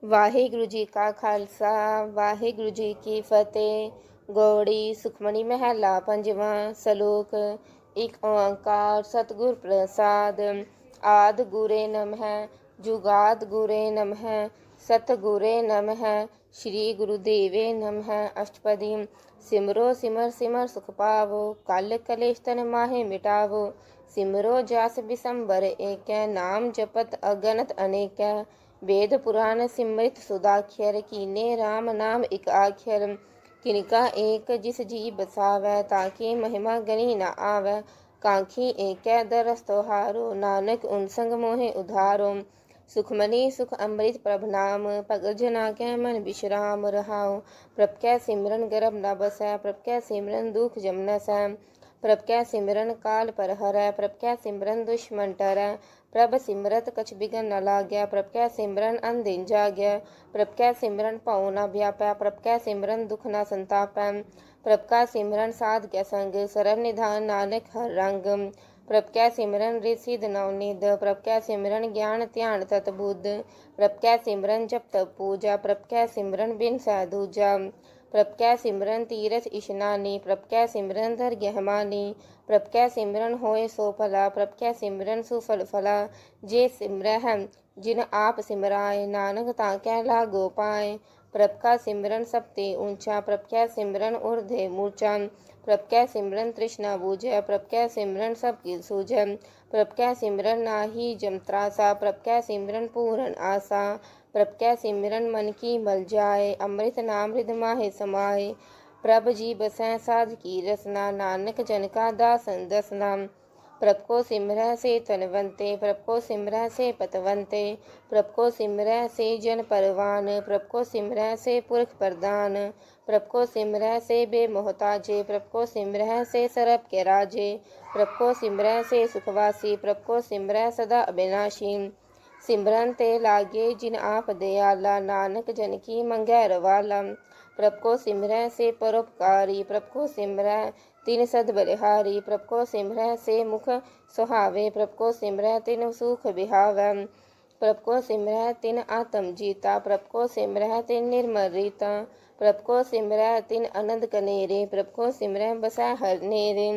ਵਾਹਿਗੁਰੂ ਜੀ ਕਾ ਖਾਲਸਾ ਵਾਹਿਗੁਰੂ ਜੀ ਕੀ ਫਤਿਹ। ਗੌੜੀ ਸੁਖਮਣੀ ਮਹਿਲਾ ਪੰਜਵਾਂ। ਸ਼ਲੋਕ। ਇੱਕ ਓੰਕਾਰ ਸਤਿਗੁਰ ਪ੍ਰਸਾਦ। ਆਦਿ ਗੁਰੇ ਨਮః ਜੁਗਾਦ ਗੁਰੇ ਨਮঃ ਸਤਿਗੁਰੇ ਨਮঃ ਸ਼੍ਰੀ ਗੁਰੂਦੇਵੇ ਨਮঃ। ਅਸ਼ਟਪਦੀ। ਸਿਮਰੋ ਸਿਮਰ ਸਿਮਰ ਸੁਖ ਪਾਵੋ ਕਲ ਕਲੇਸ਼ ਤਨ ਮਾਹੇ ਮਿਟਾਵੋ। ਸਿਮਰੋ ਜਾਸ ਬਿਸੰਬਰ ਏਕੈ ਨਾਮ ਜਪਤ ਅਗਨਤ ਅਨੇਕੈ। वेद पुराण सिमृत सुदाख्यर कीने राम नाम एक आख्यर। किनका एक जिस जी बसावै ताकि महिमा गनी न आवै। कांखी एकै दरस तोहारो नानक उन संग मोहे उधारो। सुखमनी सुख अमृत प्रभ नाम भगत जना कै मन विश्राम रहाओ। प्रभ कै सिमरन गर्भ न बसै प्रभ कै सिमरन दुख जम न सै। प्रभ कै सिमरन काल पर हरै प्रभ कै सिमरन दुश्मन टरै। प्रभ सिमरत कछ बिघन न लाग्या प्रभ कै सिमरन अनदिन जाग्या। प्रभ कै सिमरन भौ न व्यापै प्रभ कै सिमरन दुख न संतापै। प्रभ का सिमरन साध कै संग सरब निधान नानक हर रंग। प्रभ कै सिमरन रिसिद नवनिध प्रभ कै सिमरन ज्ञान ध्यान तत बुद्ध। प्रभ कै सिमरन जप तप पूजा प्रभ कै सिमरन बिन सै दूजा। प्रभ कै सिमरन तीरथ इशनानी प्रभ कै सिमरन धर गहमानी। प्रभ कै सिमरन होए सो भला प्रभ कै सिमरन सुफल फला। जे सिमरह जिन आप सिमराए नानक ताकै लागो पाए। प्रभ का सिमरन सब ते ऊंचा प्रभ कै सिमरन उर्धे मूर्चा। प्रभ कै सिमरन तृष्णा बूझै प्रभ कै सिमरन सब की सूझै। प्रभ कै सिमरन नाही जम त्रासा प्रभ कै सिमरन पूरन आसा। प्रभ कै सिमरन मन की मल जाए अमृत नाम हृद माहे समाए। प्रभ जी बसै साध की रसना नानक जन का दासन दसना। प्रभ को सिमरह से तनवंते प्रभ को सिमरह से पतवंते। प्रभ को सिमरह से जन परवान प्रभ को सिमरह से पुरख प्रदान। प्रभ को सिमरह से बेमोहताजे प्रभ को सिमरह से सरब के राजे। प्रभ को सिमरह से सुखवासी प्रभ को सिमरह सदा अविनाशी। सिमरन ते लागे जिन आप दयाला नानक जन की मंगै रवाला। प्रभ को सिमरह से परोपकारी प्रभ को सिमरह तिन सद बलिहारी। प्रभ को सिमरह से मुख सुहावे प्रभ को सिमरह तिन सुख बिहावै। प्रभ को सिमरह तिन आत्म जीता प्रभ को सिमरह तिन निर्मल रीता। प्रभ को सिमरह तिन आनंद कनेरे प्रभ को सिमरह बसै हर नेरे।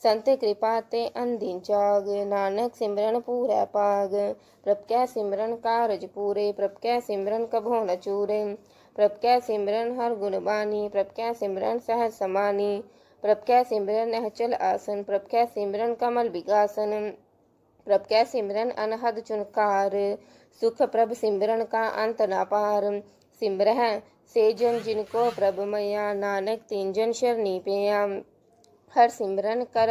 संत कृपा ते अंधीन जाग नानक सिमरन पूरै पाग। प्रभ कै सिमरन कारज पूरे प्रभ कै सिमरन कभो न चूरे। प्रभ कै सिमरन हर गुण बानी प्रभ कै सिमरन सहज समानी। प्रभ कै सिमरन निहचल आसन प्रभ कै सिमरन कमल विगासन। प्रभ कै सिमरन अनहद चुनकार सुख प्रभ सिमरन का अंत न पार। सिमरह से जन जिनको प्रभ मैया नानक तीन जन शरणी पिया। हर सिमरन कर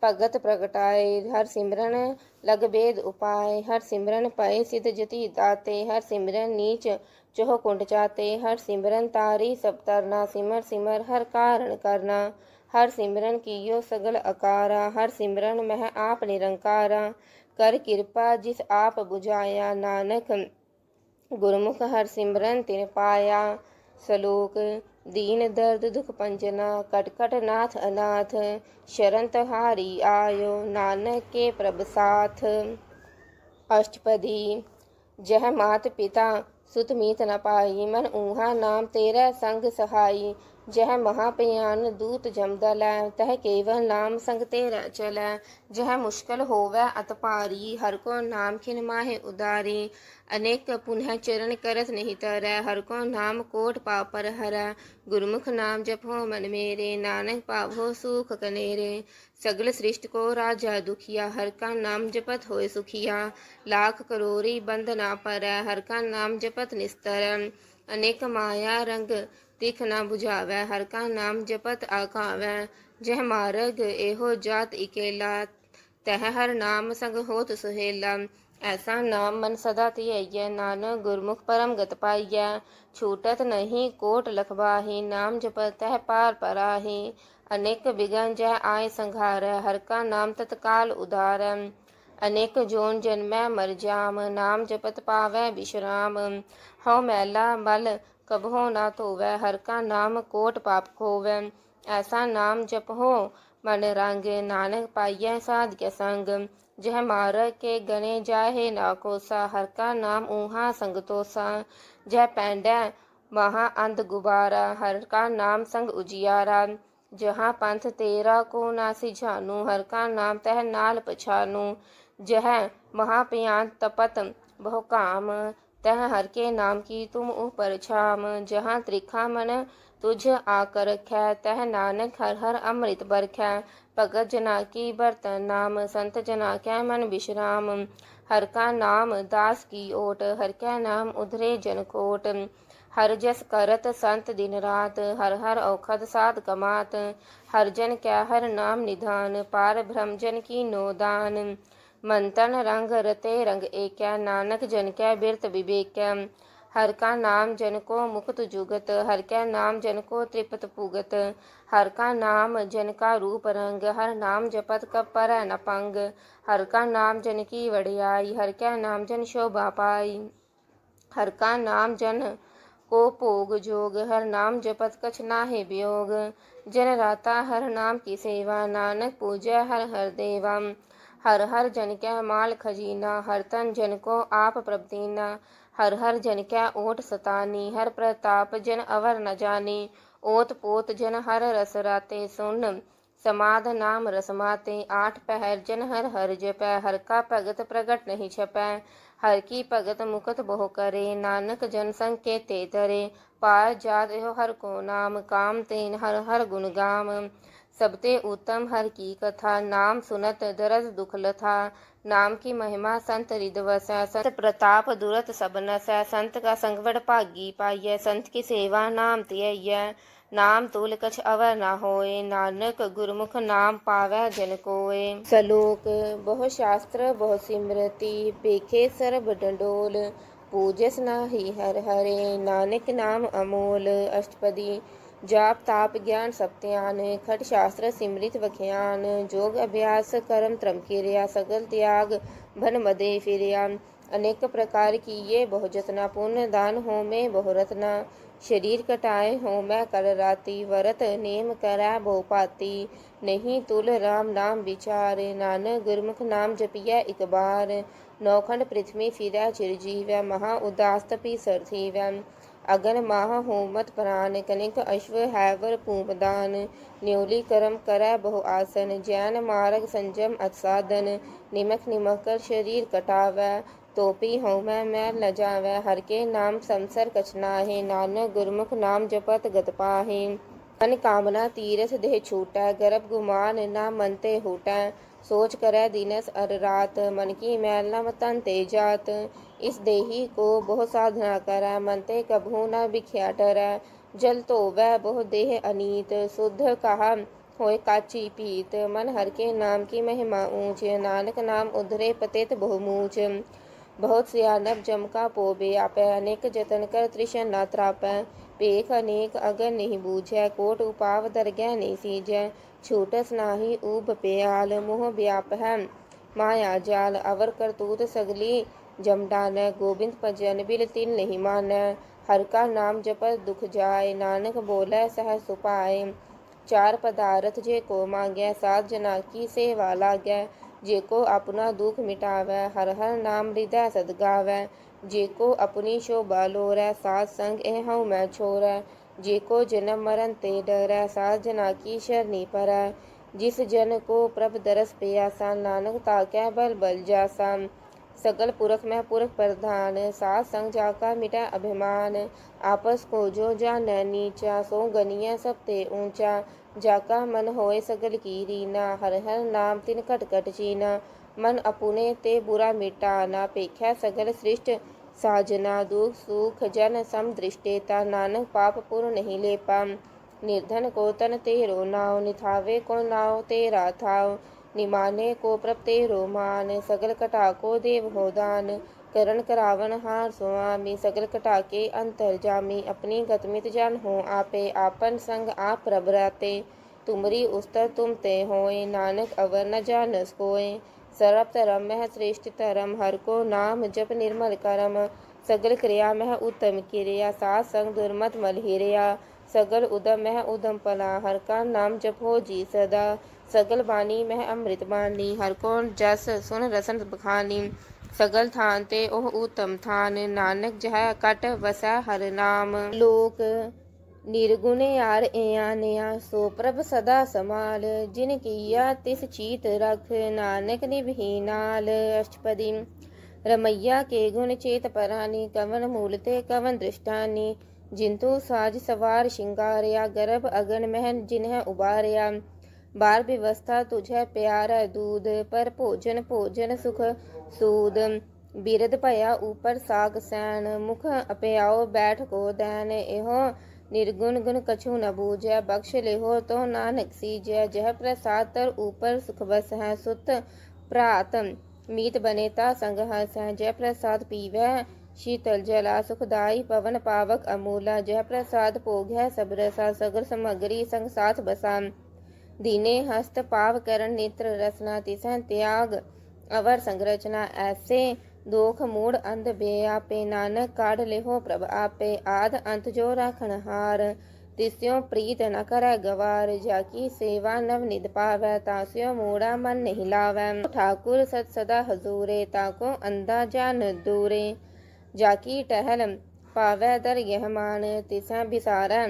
भगत प्रगटाए हर सिमरन लग भेद उपाय। हर सिमरन पाए सिद्ध जति दाते हर सिमरन नीच चोह कुंठ चाते। हर सिमरन तारी सब तरना सिमर सिमर हर कारण करना। हर सिमरन कियो सगल अकारा हर सिमरन मह आप निरंकारा। कर कृपा जिस आप बुझाया नानक गुरमुख हर सिमरन तिन पाया। श्लोक। दीन दर्द दुख पंजना कट कट नाथ अनाथ। शरण तहारी आयो नानक के प्रभ साथ। अष्टपदी। जह मात पिता सुत मीत न पाई मन ऊहा नाम तेरा संग सहाई। जह महापयान दूत जम दलै तह केवल नाम संग तेरा चलै। जह मुश्किल होवै अत पारी हर को नाम खिन माहे उदारी। अनेक पुनः चरण करत नहीं तरै हर को नाम कोट पापर हरै। गुरमुख नाम जपो मन मेरे नानक पावो सुख कनेरे। सगल सृष्टि को राजा दुखिया हर का नाम जपत होए सुखिया। लाख करोरी बंद ना परै हर का नाम जपत निस्तर। अनेक माया रंग तिख ना बुझावै हर का नाम जपत आकावै। जह मार्ग एहो जात इकेला तह हर नाम संग होत सुहेला। ऐसा नाम मन सदा धियैयै नानक गुरमुख परम गत पाइयै। छूटत नहीं कोट लखबाही नाम जपत तह पार पराही। अनेक बिघन जह आय संघारै हर का नाम तत्काल उधारै। अनेक जोन जन्मै मर जाम नाम जपत पावै विश्राम। हौ मैला मल कबहो ना धोवै हर का नाम कोट पाप खोवै। ऐसा नाम जपहो मन रंग नानक पाइयै साध के संग। जह मार के गने जाहे ना कोसा, हर का नाम ऊहा संग तोसा। जह पैंडै महा अंध गुबारा, हर का नाम संग उजियारा। जहाँ पंथ तेरा को ना सिझानू, हर का नाम तह नाल पछानू। जह महाप्यान तपत बहु काम, तह हर के नाम की तुम ऊपर छाम। जहाँ त्रिखा मन तुझ आकर रखै, तह नानक हर हर अमृत बरखै। भगत जना की बर्तन नाम, संत जना कै मन विश्राम। हर का नाम दास की ओट, हर कै नाम उधरे जन कोट। हर जस करत संत दिन रात, हर हर औखद साध कमात। हर जन कै हर नाम निधान, पार ब्रह्म जन की नोदान। मन तन रंग रते रंग एकै, नानक जन कै बिरत विवेकै। हर का नाम जन को मुक्त जुगत, हर कै नाम जन को तृप्त पुगत। हर का नाम जन का रूप रंग, हर नाम जपत कब परै न पंग। हर का नाम जन की वडियाई, हर कै नाम जन शोभा पाई। हर का नाम जन को भोग जोग, हर नाम जपत कछ नाहि वियोग। जन राता हर नाम की सेवा, नानक पूजै हर हर देवा। हर हर जन कै माल खजीना, हर तन जन को आप प्रभ दीना। हर हर जन कै ओट सतानी, हर प्रताप जन अवर न जानी। ओत पोत जन हर रस राते, सुन समाध नाम रस माते। आठ पहर जन हर हर जपै, हर का भगत प्रगट नहीं छपै। हर की भगत मुकत बहु करे, नानक जन संग के ते धरे। पार जात एहो हर को नाम, काम तेन हर हर गुण गाम। सबते उत्तम हर की कथा, नाम सुनत दरद दुख लथा। नाम की महिमा संत हृदय वसै, संत प्रताप दुरत सब नसै। संत का संग बड़ भागी पाइयै, संत की सेवा नाम धियैयै। नाम तुल कछ अवर ना होए, नानक गुरमुख नाम पावै जन कोय। सलोक बहु शास्त्र बहु सिमरति, पेखे सरब डंडोल। पूजस नाहि हर हरे, नानक नाम अमोल। अष्टपदी जाप ताप ज्ञान सब त्यान, खट शास्त्र सिमरित बख्यान। जोग अभ्यास करम त्रम किरिया, सकल त्याग भन मदे फिरिया। अनेक प्रकार की ये बहु जतना, पुण्य दान हो में बहु रत्ना। शरीर कटाए हो मैं कल राती, वरत नेम करै बहु पाती। नहीं तुल राम नाम विचार, नानक गुरमुख नाम जपिया एक बार। नौखंड पृथ्वी फिरै चिरजीवै, महा उदास तपी सर थीवै। अगन माह होमत प्राण, कनिक अश्व हैवर पूपदान। न्योली करम करै बहु आसन, जैन मार्ग संजम अत साधन। निमक निमक कर शरीर कटावै, तोपी होमै मैल न जावै। हर के नाम संसर कछ नाहि, नानक गुरमुख नाम जपत गत पाहि। मन कामना तीरथ देह छूटै, गर्भ गुमान ना मन ते हूटै। सोच करै दिनस अर रात, मन की मैल न तन ते जात। इस देही को बहु साधना करै, मन ते कभू न बिख्या डरै। जल धोवै बहु देह अनीत, शुद्ध कहा होय काची पीत। मन हर के नाम की महिमा ऊंच, नानक नाम उधरे पतित बहु मूच। बहुत सियानप जम का पोबे आपै, अनेक जतन कर त्रिशन ना त्रापै। पेख अनेक अगर नहीं बूझै, कोट उपाव दरगह नहीं सीजै। छूटस नाही ऊब प्याल, मोह व्याप है माया जाल। अवर करतूत सगली जम डानै, गोबिंद भजन बिल तिल नहीं मानै। हर का नाम जपत दुख जाय, नानक बोलै सहज सुपाय। चार पदारथ जे को मांगै, सात जना की सेवा लागै। जे को अपना दुख मिटावै, हर हर नाम हृदय सद गावै। जे को अपनी शोभा लोरै, सात संग एह हऊँ मैं छोरै। जे को जन्म मरण ते डरै, सात जना की शरणी परै। जिस जन को प्रभ दरस पियासा, नानक ताकै बल बल जासा। सगल पुरख में पुरख प्रधान, सात संग जाका मिटै अभिमान। आपस को जो जानै नीचा, सो गनिय सब ते ऊंचा। जाका मन होए सगल की रीना, हर हर नाम तिन कट कट चीना। मन अपुने ते बुरा मिटाना, पेख्या सगल सृष्ट साजना। दुख सुख जन सम दृष्टेता, नानक पाप पुर नहीं लेपा। निर्धन को तन तेरो नाव, निथावे को नाव तेरा थाव। निमाने को प्रभ तेरो मान, सगल कटा को देव हो दान। करण करावन हार स्वामी, सगल कटा के अंतर जामी। अपनी गतमित जान हो आपे, आपन संग आप प्रभ राते। तुमरी उस्तर तुम ते होए, नानक अवर न जानस कोय। सर्व धर्म मह श्रेष्ठ धर्म, हर को नाम जप निर्मल करम। सगल क्रिया मह उत्तम क्रिया, सात संग दुर्मत मल हिरिया। सगल उदम मह उदम पला, हर का नाम जप हो जी सदा। सगल बानी मह अमृत बानी। हर को जस सुन रसन बखानी। सगल थान ते ओह उत्तम थान। नानक जह कट वसै हर नाम। लोक निर्गुण यार एया नया। सो प्रभ सदा समाल। जिन किया तिस चीत रख। नानक निभहीनाल। अष्टपदी। रमैया के गुण चेत परानी। कवन मूल ते कवन दृष्टानी। जिंतु साज सवार शिंगारया। गर्भ अगन मह जिन्ह उबारया। बार व्यवस्था तुझे प्यार दूध। पर भोजन भोजन सुख सूद। बिरद भया ऊपर साग सैन। मुख अप्याओ बैठ को दैन। एहो निर्गुण गुण कछु न बूझै। बख्श लेहो तो नानक सीजै। जह प्रसाद तर ऊपर सुख बस है। सुत प्रात मीत बनेता संग हस है। जय प्रसाद पीवै शीतल जला। सुखदाई पवन पावक अमूला। जह प्रसाद भोग है सब रसा। सगर समगरी संग साथ बसा। दीने हस्त पाव करण नेत्र रसना। तिसह त्याग अवर संरचना। ऐसे दोख मूड अंध बेआपे। नानक काढ़ लेहो प्रभ आपे। आद अंत जो राखण हार। तिस्यों प्रीत न करੈ गवार। जाकी सेवा नव निध पावै। तास्यों मूढ़ा मन नहीं लावै। ठाकुर सत सदा हजूरे। ताको अंधा जान दूरे। जाकी टहल पावै दरगह मान। तिसह बिसारै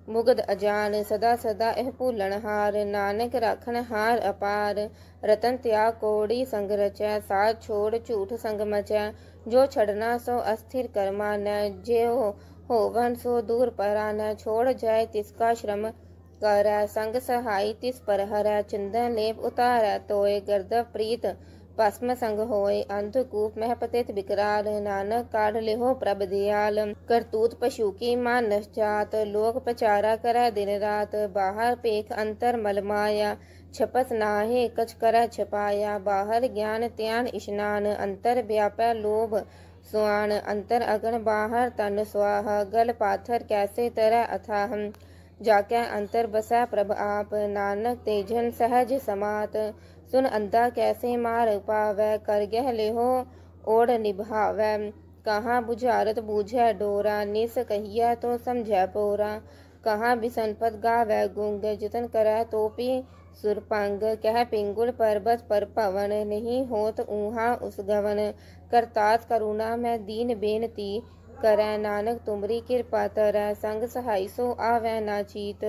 मुगध अजान। सदा सदा एह भूलन हार। नानक राखन हार अपार। रतन त्याग कोड़ी संग रचै। साथ छोड़ झूठ संग मचै। जो छड़ना सो अस्थिर कर मानै। जो होवन सो दूर परानै। छोड़ जाय तिसका श्रम करै। संग सहाई तिस पर हरै। चंदन लेप उतारै तोय। गर्दव प्रीत भस्म संग होय। अंधकूप मह पतित विकराल। नानक काढ़ लेहो प्रभ दयाल। करतूत पशु की मानस जात। लोक पचारा करै दिन रात। बाहर पेख अंतर मल माया। छपत नाहे कछ करै छपाया। बाहर ज्ञान त्यान स्नान। अंतर व्यापै लोभ सुआन। अंतर अगन बाहर तन स्वाहा। गल पाथर कैसे तरह अथाह। जाकै अंतर बसै प्रभ आप। नानक तेजन सहज समात। सुन अंधा कैसे मार पावै। कर गह लेहो ओढ़ निभावै। कहाँ बुझारत बूझै डोरा। निस कहिया तो समझै पोरा। कहाँ बिसनपत गावै गुंग। जतन करै तोपी सुरपंग। कह पिंगुल पर्वत पर पवन। नहीं होत ऊहा उस गवन। करतास करुणा में दीन बेनती करै। नानक तुमरी कृपा तरੈ। संग सहाई सो आवै ना चीत।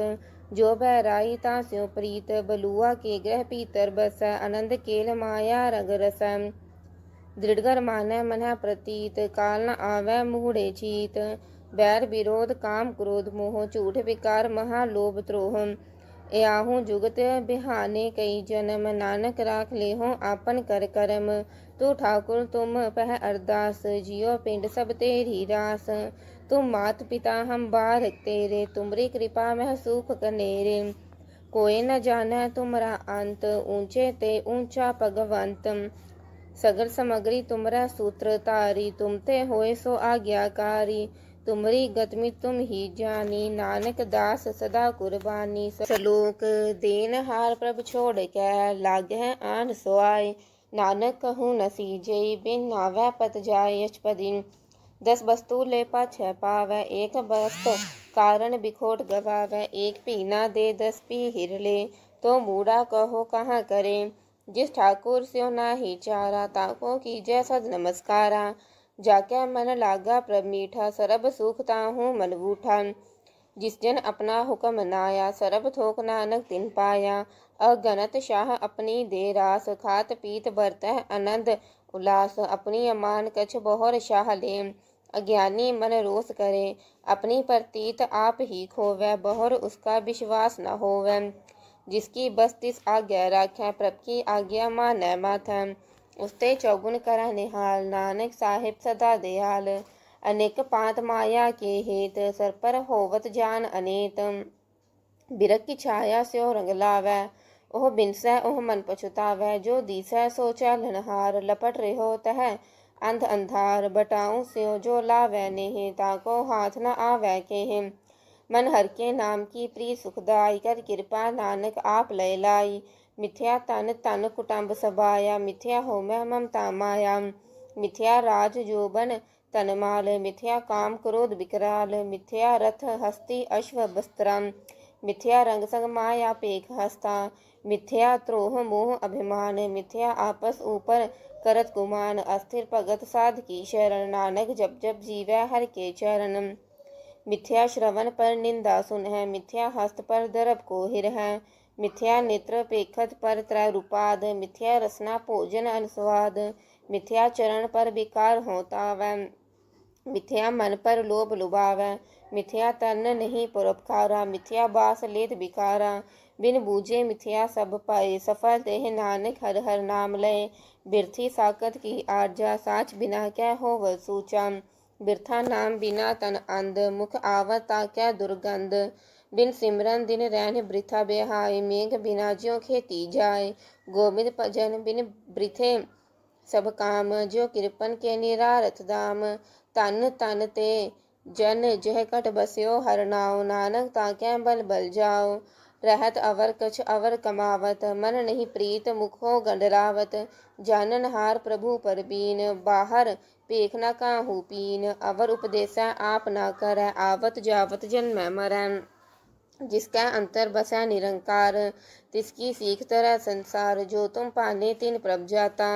जो बहराई तास्यों प्रीत। बलुआ के ग्रह पीतर बसै। आनंद केल माया रग रसै। दृढ़गर मानै मनः प्रतीत। काल न आवै मूढ़े चीत। बैर विरोध काम क्रोध मोह। झूठ विकार महालोभ द्रोह। याहू जुगत बिहाने कई जन्म। नानक राख लेहो आपन कर करम। तू ठाकुर तुम पह अरदास। जियो पिंड सब तेरी रास। तुम मात पिता हम बारक तेरे। तुमरी कृपा मह सुख कनेरे। कोई न जानै तुमरा अंत। ऊंचे ते ऊंचा भगवंत। सगर समगरी तुमरा सूत्र तारी। तुम ते होए सो आज्ञाकारी। तुमरी गतमि तुम ही जानी। नानक दास सदा कुर्बानी। सलोक देन हार प्रभ छोड़ कै। लागै आन सोआय। नानक कहूँ न सीजई। बिन नावै पत जाय। अष्टपदी। 10 वस्तु ले पाछै पावै। एक वस्त कारण बिखोट गवावै। एक पी ना दे 10 पी हिर ले। तो मूढ़ा कहो कहाँ करे। जिस ठाकुर स्यो नाही चारा। ताको कीजै सद नमस्कारा। जाकै मन लागा प्रभ मीठा। सरब सुख ताहू मन बूठा। जिस जन अपना हुक्म नाया। सरब थोक नानक तिन पाया। अगनत शाह अपनी दे रास। खात पीत बरतह आनंद उल्लास। अपनी अमान कछ बहुर शाह ले। अज्ञानी मन रोष करे। अपनी प्रतीत आप ही खोवै। बहुर उसका विश्वास न होवै। जिसकी बस तिस आज्ञा राखै। प्रभ की आज्ञा मानै माथै। उसते चौगुन करै निहाल। नानक साहिब सदा दयाल। अनेक पात माया के हेत। सर पर होवत जान अनेत। बिरख की छाया स्यो रंग लावै। ओह बिनसै ओह मन पछुतावै। जो दिसै सो चालन हार। लपट रहो तह अंध अंधार। बटाऊं स्यो जो लावै नेह। ताको हाथ न आवै केह। मन हर के नाम की प्रीत सुखदाई। कर कृपा नानक आप लय लाई। मिथ्या तन तन कुटुंब सबाया। मिथ्या होमै ममता माया। मिथ्या राज जोबन तनमाल। मिथ्या काम क्रोध विकराल। मिथ्या रथ हस्ती अश्व बस्त्रम। मिथ्या रंग संग माया पेख हस्ता, मिथ्या त्रोह मोह अभिमान, मिथ्या आपस ऊपर करत गुमान, अस्थिर भगत साध की शरण, नानक जप जप जीवै हर के चरण। मिथ्या श्रवण पर निंदा सुन है, मिथ्या हस्त पर दरब को हिर है, मिथ्या नेत्र पेखत पर त्रय रूपाद, मिथ्या रसना भोजन अनुस्वाद, मिथ्या चरण पर विकार होता वै, मिथ्या मन पर लोभ लुभावै, मिथ्या तन नहीं परोपकारा, मिथ्या बास लेत बिकारा, बिन बूझे मिथ्या सब पाए, सफल देह नानक हर हर नाम लय, बिरथी साकत की आरजा, साच बिना क्या होव सूचा, बिरथा नाम बिना तन अंध, मुख आवत क्या दुर्गंध, बिन सिमरन दिन रैन बृथा बेहाय, मेघ बिना ज्यों खेती जाय, गोविंद भजन बिन बृथे सब काम, जो कृपन के निरारथ दाम, तन तन ते जन जह कट बस्यो हर नाव, नानक ताकै बल बल जाओ, रहत अवर कछ अवर कमावत, मन नहीं प्रीत मुखो गंडरावत, जानन हार प्रभु पर बीन, बाहर पेख न काहू पीन, अवर उपदेसा आप ना करੈ, आवत जावत जन्मै मरै, जिसका अंतर बसै निरंकार, तिसकी सीख तरह संसार, जो तुम पाने तिन प्रभ जाता,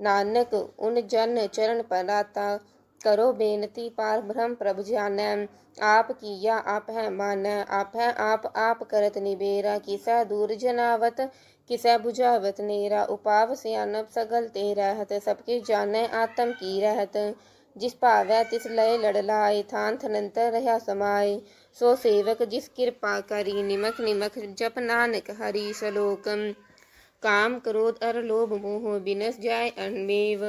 नानक उन जन चरण पराता, करो बेनती पार ब्रह्म प्रभ जानै, आप किया आप है मानै, आप है आप करत निबेरा, किसै दूर जनावत किसै बुझावत नेरा, उपाव सियानप सगल ते रहत, सबके जानै आत्म की रहत, जिस भावै तिस लय लड़लाए, थान थनंतर रहा समाए, सो सेवक जिस कृपा करी, निमख निमख जप नानक हरि सलोक, काम क्रोध अर लोभ मोह बिनस जाय अनमेव,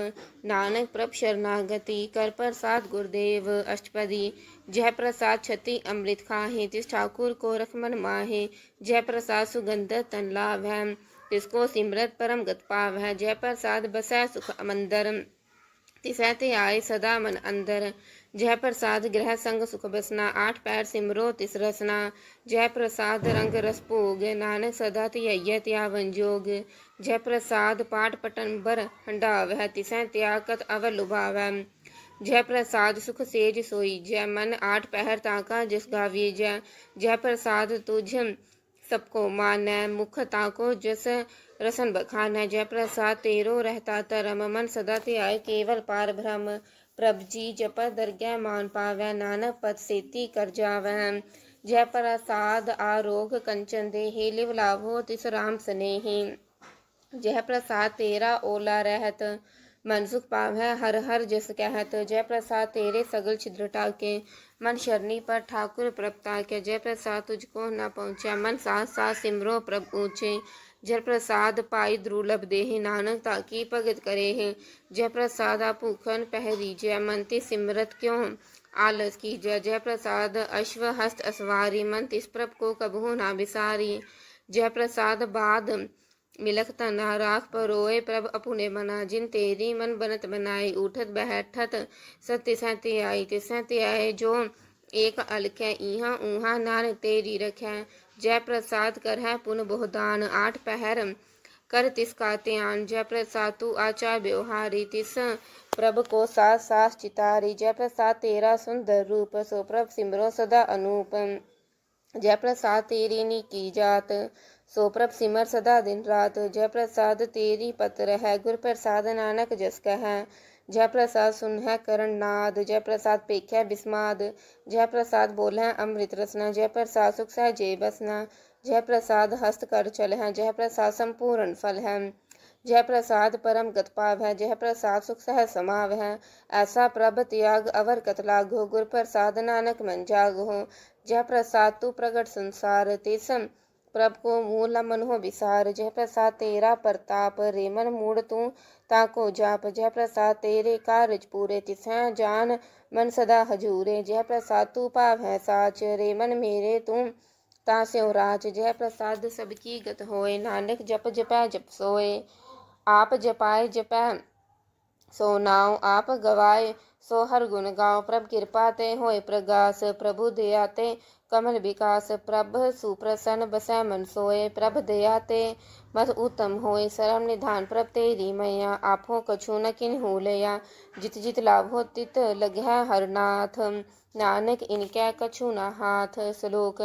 नानक प्रभ शरणागति कर प्रसाद गुरुदेव, अष्टपदी जय प्रसाद छति अमृत खाहे, तिस ठाकुर को रख मन माहे, जय प्रसाद सुगंध तन लाभ है, तिसको सिमरत परम गत पाव है, जय प्रसाद बसै सुख मंदर, तिसै ते आए सदा मन अंदर, जय प्रसाद ग्रह संग सुख बसना, आठ पैर सिमरो तिस रसना, जय प्रसाद रंग रस भोग, नानक सदा धियाइयै त्यावन जोग, जय प्रसाद पाठ पटन बर हंडावै, तिसै त्यागत अवर लुभावै, जय प्रसाद सुख सेज सोई, जय मन आठ पहर ताका जस गावी, जय प्रसाद तुझ सबको मानै, मुख ताको जस रसन बखानै, जय प्रसाद तेरो रहता धर्म, मन सदा ध्याय केवल पार ब्रह्म, प्रभ जी जपत दरगह मान पावै, नानक पद सेती कर जावै, जय प्रसाद आरोग कंचन देहि, लिव लाभो तिस राम स्नेहि, जय प्रसाद तेरा ओला रहत, मन सुख पावै हर हर जस कहत, जय प्रसाद तेरे सगल छिद्र टाके, मन शरणी पर ठाकुर प्रभ ताके, जय प्रसाद तुझको न पहुँचा, मन साथ साथ सिमरो प्रभ ऊँचे, जय प्रसाद पाई दुर्लभ देहि, नानक ताकी भगत करे है, जय प्रसाद भूखन पहरी, जय मन तिस सिमरत क्यों आलस की, जय प्रसाद अश्व हस्त असवारी, मन तिस प्रभ को कबहू ना बिसारी, जय प्रसाद बाद मिलख तना राख परोए, प्रभ अपुने बना, जिन तेरी मन बनत बनाई, उठत बैठत सत्य सहते आई, तिसहते आए जो एक अलखै, इहाँ ऊहाँ नानक तेरी रखै, जय प्रसाद कर है पुन बहुदान, आठ पहर कर तिस का त्यान, जय प्रसाद तू आचार व्यवहारी, तिस प्रभ को साथ साथ चितारी, जय प्रसाद तेरा सुंदर रूप, सो प्रभ सिमरो सदा अनूप, जय प्रसाद तेरी नीकी जात, सो प्रभ सिमर सदा दिन रात, जय प्रसाद तेरी पत्र है, गुर प्रसाद नानक जस कह, जय प्रसाद सुन है करण नाद, जय प्रसाद पेख्या बिस्माद, जय प्रसाद बोल है अमृत रसना, जय प्रसाद सुख सहजे बसना, जय प्रसाद हस्त कर चल है, जय प्रसाद संपूर्ण फल है, जय प्रसाद परम गत पाव है, जय प्रसाद सुख सह समाव है, ऐसा प्रभ त्याग अवर कत लागो, गुर प्रसाद नानक मन जागो, जय प्रसाद तू प्रगट संसार, तिस प्रभ को मूल मन हो विसार, जय प्रसाद तेरा प्रताप, रे मन मूड तू ताको जाप, जय प्रसाद तेरे कारज पूरे, तिसै जान मन सदा हजूरे, जय प्रसाद तू पाव है साच, रे मन मेरे तू तास्यो राज, जय प्रसाद सबकी गत होए, नानक जप जपै जप सोए, आप जपाए जपै सो नाव, आप गवाए सो हर गुण गाओ। प्रभ कृपा ते होए प्रगास, प्रभु दया ते कमल विकास। प्रभ सुप्रसन्न बसै मन सोए, प्रभ दया ते मत उत्तम होए। सरम निधान प्रभ तेरी मैया, आपो कछु न किन्हु लया। जित जित लाभो तित लगै हरनाथ, नानक इनकै कछु न हाथ। श्लोक।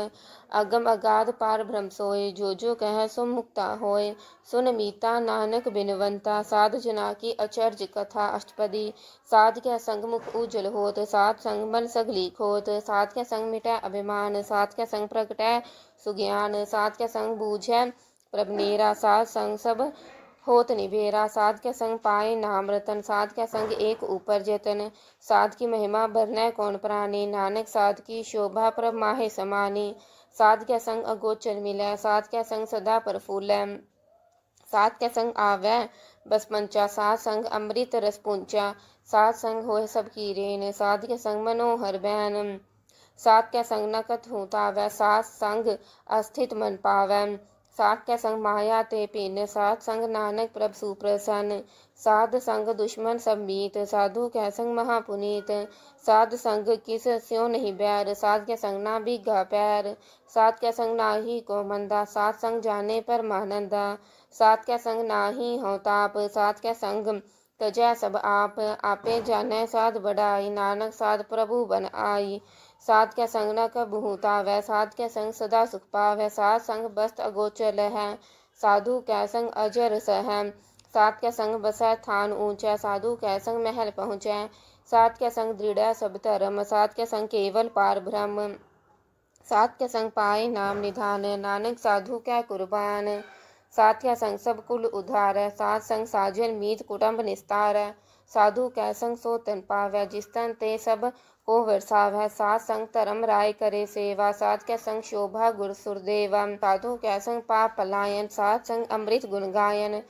अगम अगाध पार ब्रह्म सोए, जो जो कह सो मुक्ता होए। सुन मीता नानक बिनवंता, साध जना की अचर्ज कथा। अष्टपदी। साध के संग मुख उज्जवल होत, साध संग मन सगली खोत। साध के संग मिटै अभिमान, साध के संग प्रगटै सुज्ञान। साध के संग बूझै प्रभ नेरा, साध संग सब होत निबेरा। साध के संग पाए नाम रतन, साध के संग एक ऊपर जतन। साध की महिमा बरनै कौन प्राणी, नानक साध की शोभा प्रभ माहे समानी। साध के संग अगोचर मिलै, साध के संग सदा प्रफुल्लै। साध के संग आवै बस पंचा, साध संग अमृत रस पूंचा। साध संग होए सब की रेन, साध के संग मनोहर बैन। साध के संग न कथु तावै, साध संग अस्थित मन पावै। साध के संग माया ते पिन, साध संग नानक प्रभ सुप्रसन्न। साध संग दुश्मन सब मीत, साधु के संग महापुनीत। साध संग किस स्यों नहीं बैर, साध के संग ना बिगा पैर। साध के संग नाही को मंदा, साध संग जाने परमानंदा। साध के संग नाही हो ताप, साध के संग तजै सब आप। आपे जानै साध बढ़ाई, नानक साध प्रभु बन आई। साध के संग न कबहु तावै, साध के संग सदा सुख पावै। साध संग बस्त अगोचर लहै, साधु कै संग अजर सहै। साध के संग बसै थान ऊंचा, साधु कै संग महल पहुँचै। साध के संग दृढ़ सब धर्म, साध के संग केवल पार ब्रह्म। साध के संग पाए नाम निधान, नानक साधु कै कुर्बान। साध के संग सब कुल उधार, साध संग साजन मीत कुटुंब निस्तार। साधु कै संग सो तन पावै, जिस तन ते सब को वर्षावै। साध संग धर्म राय करे सेवा, साध के संग शोभा गुर सुरदेवा। साधु कै संग पाप पलायन, साध संग अमृत गुण गायन।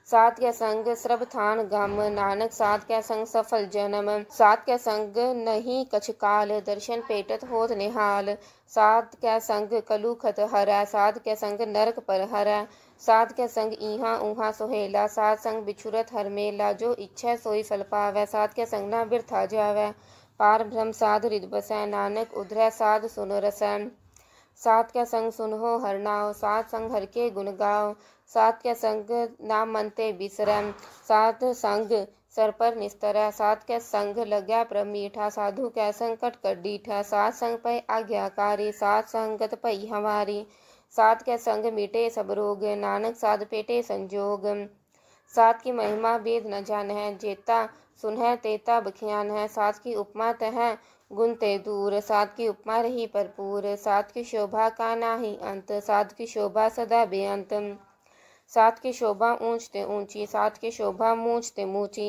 साध के संग श्रभ थान गम, नानक साध के संग सफल जन्म। साध के संग नहीं कछ काल, दर्शन पेटत होत निहाल। साध के संग कलुखत हरै, साध के संग नरक पर हरै। साध के संग इहाँ उहाँ सोहेला, साध संग बिछुरत हर मेला। जो इच्छा सोई फल पावै, साध के संग ना बिरथा जावै। पार ब्रह्म साध हृदय बसै, नानक उधरै साध सुन रसै। साध के संग सुनहो हर नाव, साध संग हर के गुण गाओ। साध के संग नाम मन ते बिसरै, साध संग सर पर निस्तरै। साध के संग लगै प्रभ मीठा, साधु के संग कट कट डीठा। साध संग पै आज्ञाकारी, साध संगत पै हमारी। साध के संग मिटे सब रोग, नानक साध पेटे संजोग। साध की महिमा वेद न जानहै, जेता सुनहै तेता बखियान है। साध की उपमा तह गुण ते दूर, साध की उपमा रही भरपूर। साध की शोभा का नाही अंत, साध की शोभा सदा बेअंत। साध की शोभा ऊंच ते ऊंची, साध की शोभा मूंछ ते मूंची।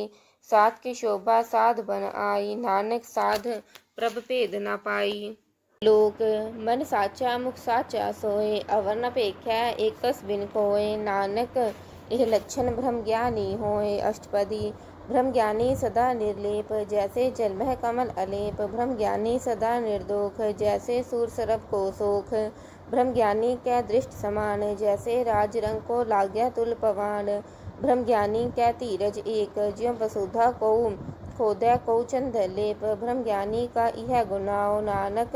साध की शोभा साध बन आई, नानक साध प्रभ भेद न पाई। लोक। मन साचा मुख साचा सोए, अवर न पेखै एक कस बिन कोय। नानक यह लक्षण ब्रह्म ज्ञानी होए। अष्टपदी। ब्रह्म ज्ञानी सदा निर्लेप, जैसे जल मह कमल अलेप। ब्रह्म ज्ञानी सदा निर्दोष, जैसे सूर सरभ को सोख। ब्रह्म ज्ञानी कै दृष्ट समान, जैसे राज रंग को लाग्य तुल पवान। ब्रह्म ज्ञानी कै धीरज एक, ज्यों वसुधा को खोदै को चंद लेप। ब्रह्म ज्ञानी का यह गुनाओ, नानक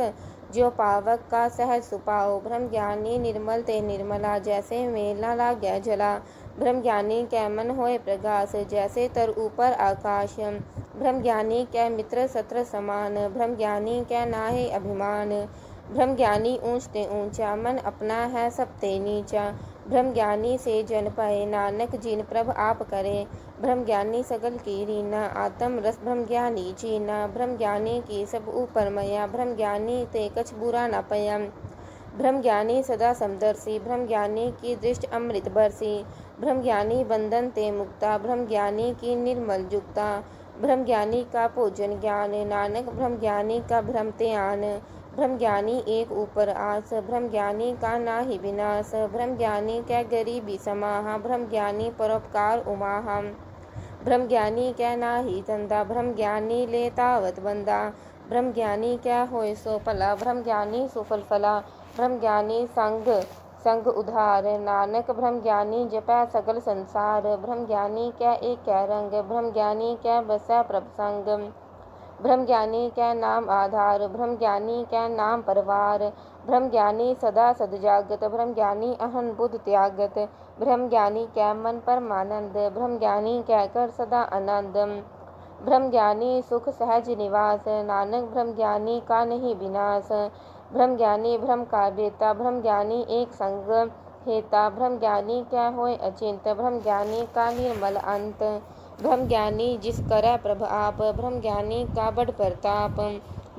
ज्यों पावक का सहज सुपाओ। ब्रह्म ज्ञानी निर्मल ते निर्मला, जैसे मेल न लाग्य जला। ब्रह्म ज्ञानी कै मन होए प्रगास, जैसे तर ऊपर आकाश। ब्रह्म ज्ञानी कै मित्र सत्र समान, ब्रह्म ज्ञानी कै नाहे अभिमान। ब्रह्म ज्ञानी ऊंच ते ऊंचा, मन अपना है सब ते नीचा। ब्रह्म ज्ञानी से जन पाए, नानक जिन प्रभ आप करे। ब्रह्म ज्ञानी सगल की रीना, आत्म रस ब्रह्म ज्ञानी चीना। ब्रह्म ज्ञानी की सब ऊपर मया, ब्रह्म ज्ञानी ते कछ बुरा न पया। ब्रह्म ज्ञानी सदा समदर्शी, ब्रह्म ज्ञानी की दृष्टि अमृत बरसी। ब्रह्म ज्ञानी बंधन ते मुक्ता, ब्रह्म ज्ञानी की निर्मल जुक्ता। ब्रह्म ज्ञानी का भोजन ज्ञान, नानक ब्रह्म ज्ञानी का भ्रम ते आन। ब्रह्म ज्ञानी एक ऊपर आस, ब्रह्म ज्ञानी का नाही विनाश। ब्रह्म ज्ञानी कै गरीबी समाहा, ब्रह्म ज्ञानी परोपकार उमाहा। ब्रह्म ज्ञानी कै नाही धंधा, ब्रह्म ज्ञानी ले तावत बंदा। ब्रह्म ज्ञानी कै होय सो भला, ब्रह्म ज्ञानी सुफल फला। ब्रह्म ज्ञानी संग संग उधार, नानक ब्रह्म ज्ञानी जपै सगल संसार। ब्रह्म ज्ञानी कै एक कै रंग, ब्रह्म ज्ञानी कै बसै प्रभ संग। ब्रह्म ज्ञानी कै नाम आधार, ब्रह्म ज्ञानी कै नाम परवार। ब्रह्म ज्ञानी सदा सद जागत, ब्रह्म ज्ञानी अहन बुध त्यागत। ब्रह्म ज्ञानी कै मन परमानंद, ब्रह्म ज्ञानी कै कर सदा आनंद। ब्रह्म ज्ञानी सुख सहज निवास, नानक ब्रह्म ज्ञानी का नहीं विनाश। ब्रह्म ज्ञानी ब्रह्म का बेता, ब्रह्म ज्ञानी एक संग हेता। ब्रह्म ज्ञानी क्या होय अचिंत, ब्रह्म ज्ञानी का निर्मल अंत। ब्रह्म ज्ञानी जिस करੈ प्रभ आप, ब्रह्म ज्ञानी का बड़ प्रताप।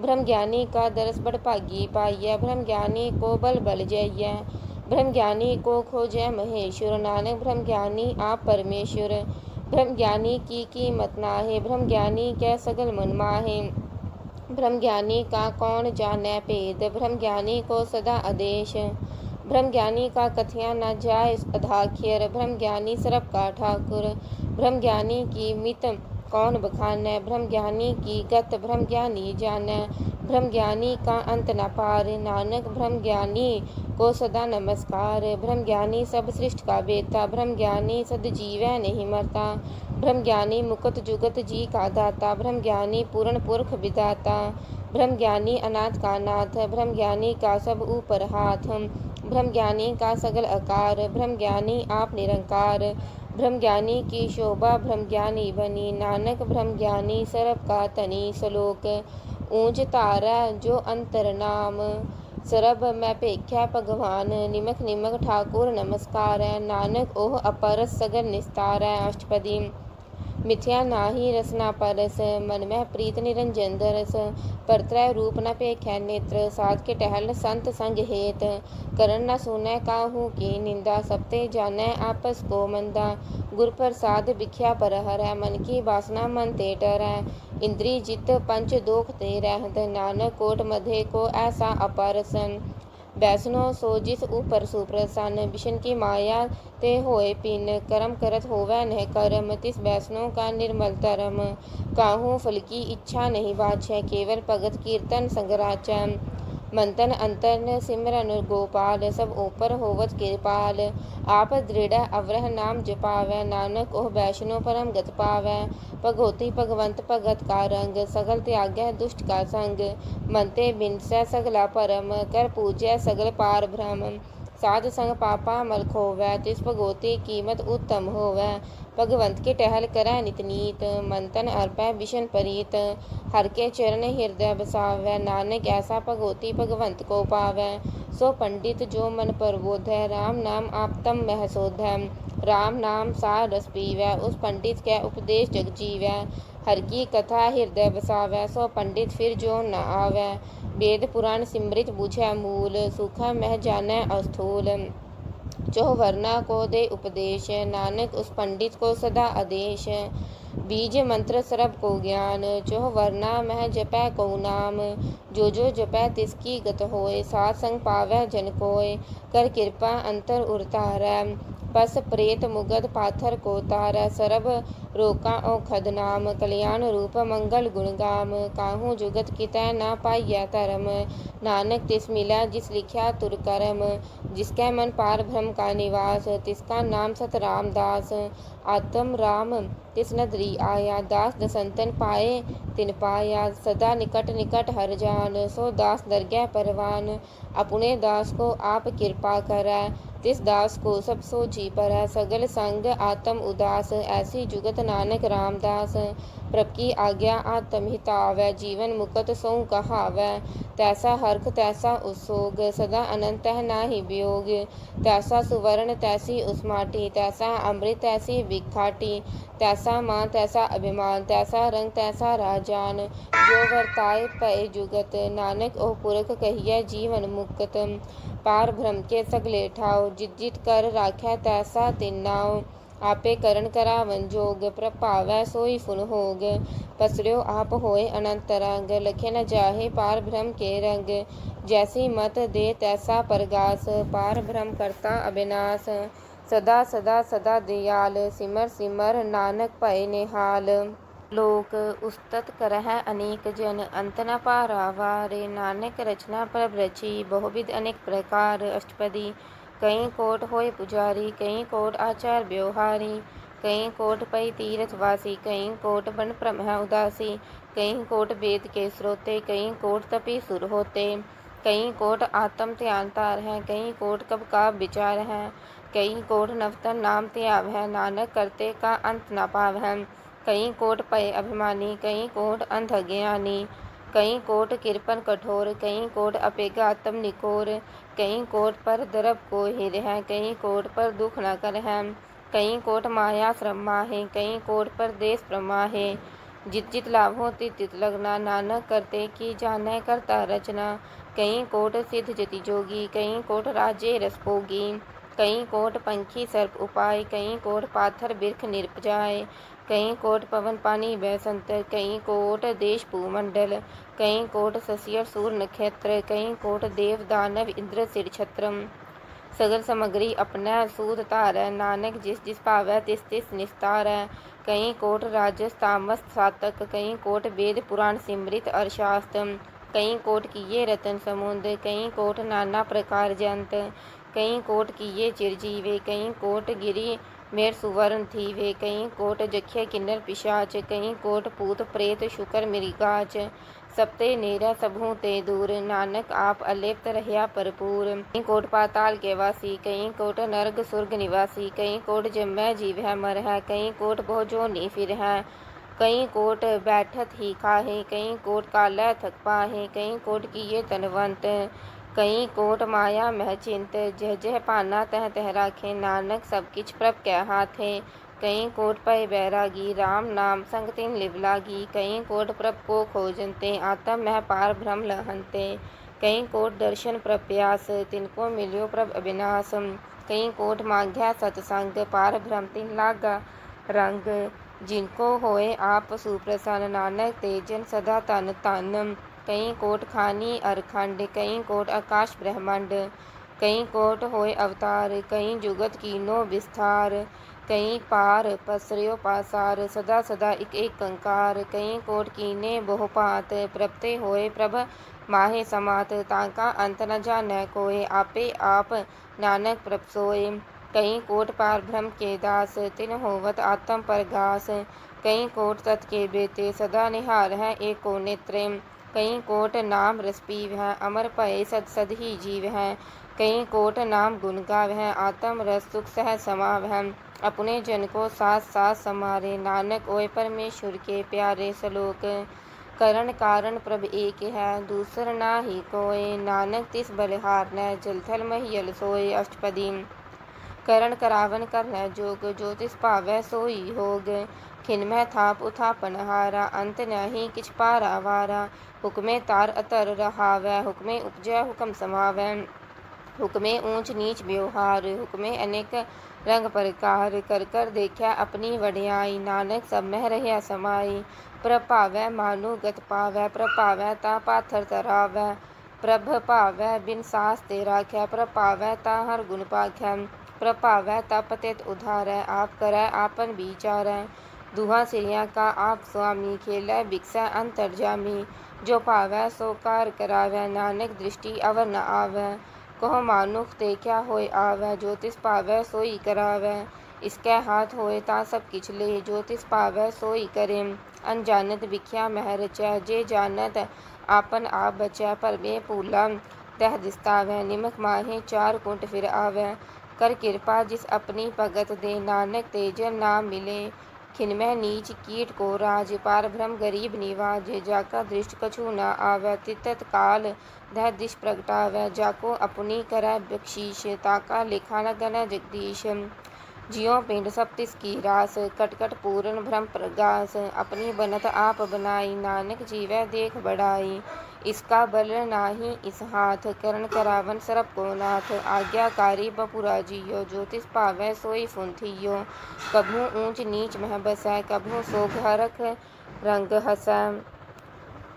ब्रह्म ज्ञानी का दरस बड़ भागी पाइय, ब्रह्म ज्ञानी को बल बल जइय। ब्रह्म ज्ञानी को खोजै महेश्वर, नानक ब्रह्म ज्ञानी आप परमेश्वर। ब्रह्म ज्ञानी की कीमत नाहे, ब्रह्म ज्ञानी कै सगल मन माहे। ब्रह्म ज्ञानी का कौन जानै भेद, ब्रह्म ज्ञानी को सदा आदेश। ब्रह्म ज्ञानी का कथिया न जाय अधाख्यर, ब्रह्म ज्ञानी सरब का ठाकुर। ब्रह्म ज्ञानी की मित कौन बखानै, ब्रह्म ज्ञानी की गत ब्रह्म ज्ञानी जानै। ब्रह्म ज्ञानी का अंत न पार, नानक ब्रह्म ज्ञानी को सदा नमस्कार। ब्रह्म ज्ञानी सब सृष्टि का बेता, ब्रह्म ज्ञानी सद जीवै नहीं मरता। ब्रह्म ज्ञानी मुकुत जुगत जी का दाता, ब्रह्म ज्ञानी पूर्ण पुरख विदाता। ब्रह्म ज्ञानी अनाथ का नाथ, ब्रह्म ज्ञानी का सब ऊपर हाथ। ब्रह्म ज्ञानी का सगल आकार, ब्रह्म ज्ञानी आप निरंकार। ब्रह्म ज्ञानी की शोभा ब्रह्म ज्ञानी बनी, नानक ब्रह्म ज्ञानी सरब का तनी। श्लोक ऊंच तारै जो अंतर नाम, सरब मैं भेख्या भगवान। निमक निमक ठाकुर नमस्कार, नानक ओह अपरस सगल निस्तारै। अष्टपदी मिथ्या नाहि रसना परस, मन में प्रीत निरंजन दरस। परत्रय रूप न पेख्या नेत्र, साध के टहल संत संग हेत। करन न सुनै काहू की निंदा, सबते जानै आपस को मंदा। गुर प्रसाद भिख्या पर हरै, मन की वासना मन ते डरै। इंद्री जित पंच दोख ते रहत, नानक कोट मधे को ऐसा अपरस। वैष्णो सो जिस ऊपर सुप्रसन्न, विष्णु की माया ते होए पिन। कर्म करत होवै नह कर्म, तिस वैष्णो का निर्मल धर्म। काहू फल की इच्छा नहीं बाछै, केवल भगत कीर्तन संग राचै। मंतन अंतन सिमरन गोपाल, सब ऊपर होवत कृपाल। आप दृढ़ अवरह नाम जपावै, नानक ओह वैष्णो परम गत पावै। भगवती भगवंत भगत का रंग, सगल त्यागै दुष्ट का संग। मनते बिनसै सगला परम, कर पूजै सगल पार ब्रह्म। साध संग पापा मल खोवै, तिस भगवती कीमत उत्तम होवै। भगवंत के टहल करै नित नीत, मन तन अर्पै बिशन परीत। हर के चरण हृदय बसावै, नानक ऐसा भगवती भगवंत को पावै। सो पंडित जो मन प्रबोधै, राम नाम आपतम मह सोधै। राम नाम सार रस पीवै, उस पंडित कै उपदेश जग जीवै। हर की कथा हृदय बसावै, सो पंडित फिर जो न आवै। वेद पुराण सिमरित बुझै मूल, सूखा मह जानै अस्थूल। जो वर्णा को दे उपदेश, नानक उस पंडित को सदा आदेश। बीज मंत्र सरब को ज्ञान, जो वर्णा मह जपै को नाम। जो जपै तिसकी गत होय, साध संग पावै जन कोय। कर कृपा अंतर उरतारै, पस प्रेत मुगद पाथर को तारै। सरब रोका औखद नाम, कल्याण रूप मंगल गुण गाम। काहू जुगत कितै ना पाइयै धर्म, नानक तिस मिलै जिस लिख्या तुर करम। जिसकै मन पार ब्रह्म का निवास, तिसका नाम सत रामदास। आत्म राम तिस नदरी आया, दास दसंतन पाए तिन पाया। सदा निकट निकट हर जान, सो दास दरगह परवान। अपने दास को आप कृपा करै, तिस दास को सब सोझी परै। सगल संग आत्म उदास, ऐसी जुगत नानक रामदास। प्रभ की आज्ञा आत्म हितावै, जीवन मुकत सों कहावै। तैसा हरख तैसा उसोग, सदा अनंत है नाहि वियोग। तैसा सुवर्ण तैसी उस माटी, तैसा अमृत तैसी बिखाटी। तैसा मान तैसा अभिमान, तैसा रंग तैसा राजान। जो वर्ताए पए जुगत, नानक ओह पुरख कहियै जीवन मुक्त। पार ब्रह्म के सगले ठाव, जित जित कर राखै तैसा तिन नाव। आपे करण करावन जोग, प्रभावै सोई फुन होग। पसर्यो आप होए अनंत रंग, लखे न जाहे पार ब्रह्म के रंग। जैसी मत दे तैसा परगास, पार ब्रह्म करता अविनाश। सदा सदा सदा दयाल, सिमर सिमर नानक भए निहाल। लोक उस्तत करहै अनेक जन, अंत न पारावार। नानक रचना प्रभ रची, बहुविध अनेक प्रकार। अष्टपदी कई कोट होय पुजारी, कई कोट आचार व्यवहारी। कहीं कोट पई तीर्थवासी, कहीं कोट बन भ्रम है उदासी, कहीं कोट वेद के स्रोते, कहीं कोट तपी सुर होते, कहीं कोट आत्म ध्यान तार है, कहीं कोट कब का विचार है, कहीं कोट नवतन नाम त्याग है, नानक करते का अंत न पाव है, कहीं कोट पय अभिमानी, कहीं कोट अंध ज्ञानी, कहीं कोट किरपन कठोर, कहीं कोट अपेगा आत्म निकोर, कहीं कोट पर दरब को हिर है, कहीं कोट पर दुख न कर है, कहीं कोट माया श्रम माहे, कहीं कोट पर देश प्रमाहे, जित जित लाभो तित तित लगना, नानक करते की जाने करता रचना, कहीं कोट सिद्ध जति जोगी, कहीं कोट राज्य रस भोगी, कहीं कोट पंखी सर्प उपाय, कहीं कोट पाथर बिरख निरपजाए, कहीं कोट पवन पानी बैसंतर, कहीं कोट देश भूमंडल, कहीं कोट ससियर सूर नक्षत्र, कहीं कोट देव दानव इंद्र सिर छत्रम, सगल समग्री अपना सूद तारै, नानक जिस जिस पावै तिस तिस निस्तारै, कहीं कोट राजस तामस सातक, कहीं कोट वेद पुराण सिमृत अर्थशास्त्र, कहीं कोट किए रतन समुद्र, कहीं कोट नाना प्रकार जंत, कहीं कोट किए चिरजीवे, कहीं कोट गिरी मेर सुवर्ण थीवे, कहीं कोट जख्य किन्नर पिशाच, कहीं कोट पूत प्रेत शुकर मृगाच, सप्ते नेरा सबहू ते दूर, नानक आप अलेप्त रहिया भरपूर, कहीं कोट पाताल के वासी, कहीं कोट नरक सुर्ग निवासी, कहीं कोट जमै जीव है मर है, कहीं कोट बहु जो नी फिर है, कहीं कोट बैठत ही खाहे, कहीं कोट काला थक पाहे, कहीं कोट किए तनवंत, कहीं कोट माया मह चिंत, जह जह पाना तह तह राखे, नानक सब किछ प्रभ कै हाथे, कहीं कोट पय बैरागी, राम नाम संग तिन लिव लागी, कहीं कोट प्रभ को खोजनते, आत्म मह पार भ्रम लहनते, कहीं कोट दर्शन प्रभ प्यास, तिनको मिलियो प्रभ अविनाश, कहीं कोट मांग्या सतसंग, पार भ्रम तिन लागा रंग, जिनको होए आप सुप्रसन्न, नानक तेजन सदा तन तन, कहीं कोट खानी अरखंड, कहीं कोट आकाश ब्रह्मांड, कहीं कोट होए अवतार, कहीं जुगत कीनो विस्तार, कहीं पार पसर्यो पासार, सदा सदा एक एक कंकार, कहीं कोट कीने बहुपात, प्रभते होए प्रभ माहे समात, ताका अंत न जानै कोय, आपे आप नानक प्रभ सोए, कहीं कोट पार ब्रह्म के दास, तिन होवत आत्म परगास, कहीं कोट तत् के बेते, सदा निहार है एको नेत्रे, कहीं कोट नाम रस पीव है, अमर भय सद सद ही जीव है, कहीं कोट नाम गुण गाव है, आत्म रस सुख सह समाव है, अपने जन को साथ साथ समारे, नानक ओए परमेश्वर के प्यारे सलोक, करण कारण प्रभ एक है, दूसर ना ही कोय, नानक तिस बलिहार न जलथल महियल सोय, अष्टपदी करण करावन करन जोग, ज्योतिष पावै सोई होग, खिनमह थाप उथापन हारा, अंत नहीं किछ पारा वारा, हुक्मे तार अतर रहावै, हुक्मे उपजै हुक्म समावै, हुक्मे ऊंच नीच व्यवहार, हुक्मे अनेक रंग प्रकार, कर कर देखा अपनी वड्याई, नानक सब मह रहिया समाई, प्रभ भावै मानु गत पावै, प्रभ भावै ता पाथर तरावै, प्रभ भावै बिन सास ते राखै, प्रभ भावै ता हर गुण पाखै, प्रभ भावै ता पतित उधारै, आप करै आपन विचारै, दुहा सिरिया का आप स्वामी, खेलै बिकसै अंतर्जामी, जो भावै सो कार करावै, नानक दृष्टि अवर न आवै, कहो मानुख ते क्या होय आवै, ज्योतिष पावै सोई करावै, इसके हाथ होए ता सब किछ ले, ज्योतिष पावै सोई करे, अनजानत बिख्या मह रचै, जे जानत आपन आप बचै, भरमे पूला तह दिस्तावै, निमक माहे चार कुंट फिर आवै, कर कृपा जिस अपनी भगत दे, नानक तेजन नाम मिले, खिनमह नीच कीट को राज, पार ब्रह्म गरीब निवाज, जाका दृष्ट कछु न आवै, तितत काल दह दिश प्रगटावै, जाको अपनी करै बख्शीश, ताका लेखा न गनै जगदीश, जियो पिंड सब तिसकी रास, कटकट पूरन भ्रम प्रगास, अपनी बनत आप बनाई, नानक जीवै देख बढ़ाई, इसका बल नाही इस हाथ, करण करावन सरप को नाथ, आज्ञाकारी बपुरा जियो, ज्योतिष पावै सोई फुंथियो, कभू ऊंच नीच मह बसै, कभू सोग हरख रंग हसै,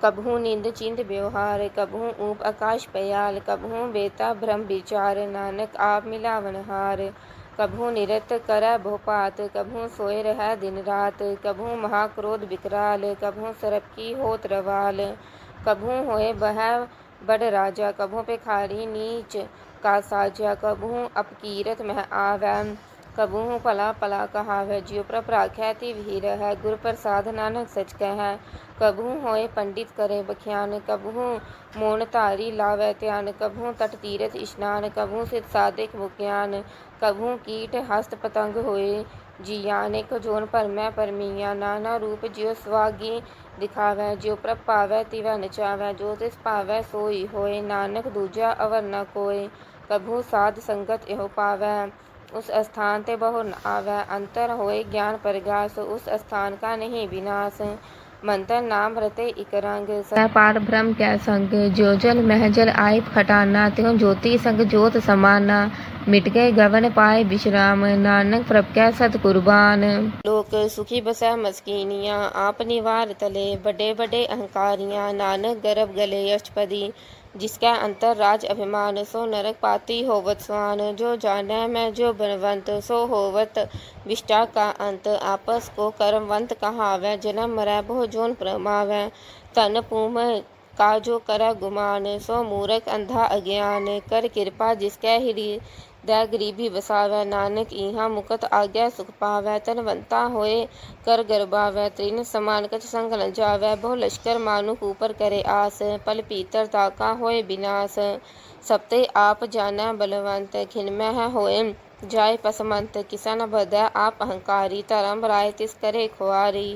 कभू निंद चिंद व्यवहार, कभू ऊप आकाश पयाल, कभू बेता भ्रम विचार, नानक आप मिलावन हार, कभू निरत करै बहुपात, कभू सोए रहै दिन रात, कभू महाक्रोध विकराल, कभू सरप की होत रवाल, कभू होए बह बड़ राजा, कभू पेखारी नीच का साजा, कभू अपकीरत मह आवै, कबहू भला भला कहावै, जियो प्रभ राखै ती वीर है, गुर प्रसाद नानक सच कहै। कबहू होए पंडित करे बख्यान, कबहू मौन धारी लावै ध्यान, कबहू तट तीरथ स्नान, कबहू सिद्ध साधिक मुक्यान, कबहू कीट हस्त पतंग होए जिया, अनेक जोन भरमै परमिया, नाना रूप जियो सुहागी दिखावै, जियो प्रभ पावै तिवै नचावै, जो तिस पावै सोई होए, नानक दूजा अवर न कोय। कबहू साध संगत एहो पावै, उस स्थान ते बहु न आवै, अंतर होए ज्ञान प्रगास, उस स्थान का नहीं विनाश। मंत्र नाम रते इक रंग, पार ब्रह्म कै संग, ज्यो जल मह जल आए खटाना, त्यों ज्योति संग ज्योत समाना, मिट गए गगन पाए विश्राम, नानक प्रभ कै सत कुर्बान। लोक सुखी बसै मस्कीनिया, आप निवार तले, बड़े बड़े अहंकारियां, नानक गर्भ गले अष्टपदी, जिसका अंतर राज अभिमान, सो नरक पाती होवत स्वान, जो जानै मैं जो बनवंत, सो होवत विष्टा का अंत, आपस को कर्मवंत कहावै, जन्म मरै बहु जोन परमावै, तन पूम का जो करै गुमान, सो मूरख अंधा अज्ञान, कर कृपा जिसकै हृदय गरीबी बसावै, नानक इहाँ मुकत आज्ञा सुख पावै, तनवंता होए कर गरबावै, तृण समान कछ संग न जावै, बहु लश्कर मानुक ऊपर करे आस, पल पीतर ताका होए विनाश, सबते आप जानै बलवंत, खिनमह होए जाय पसमंत, किसा न बधै आप अहंकारी, धर्म राय तिस करे खुआरी,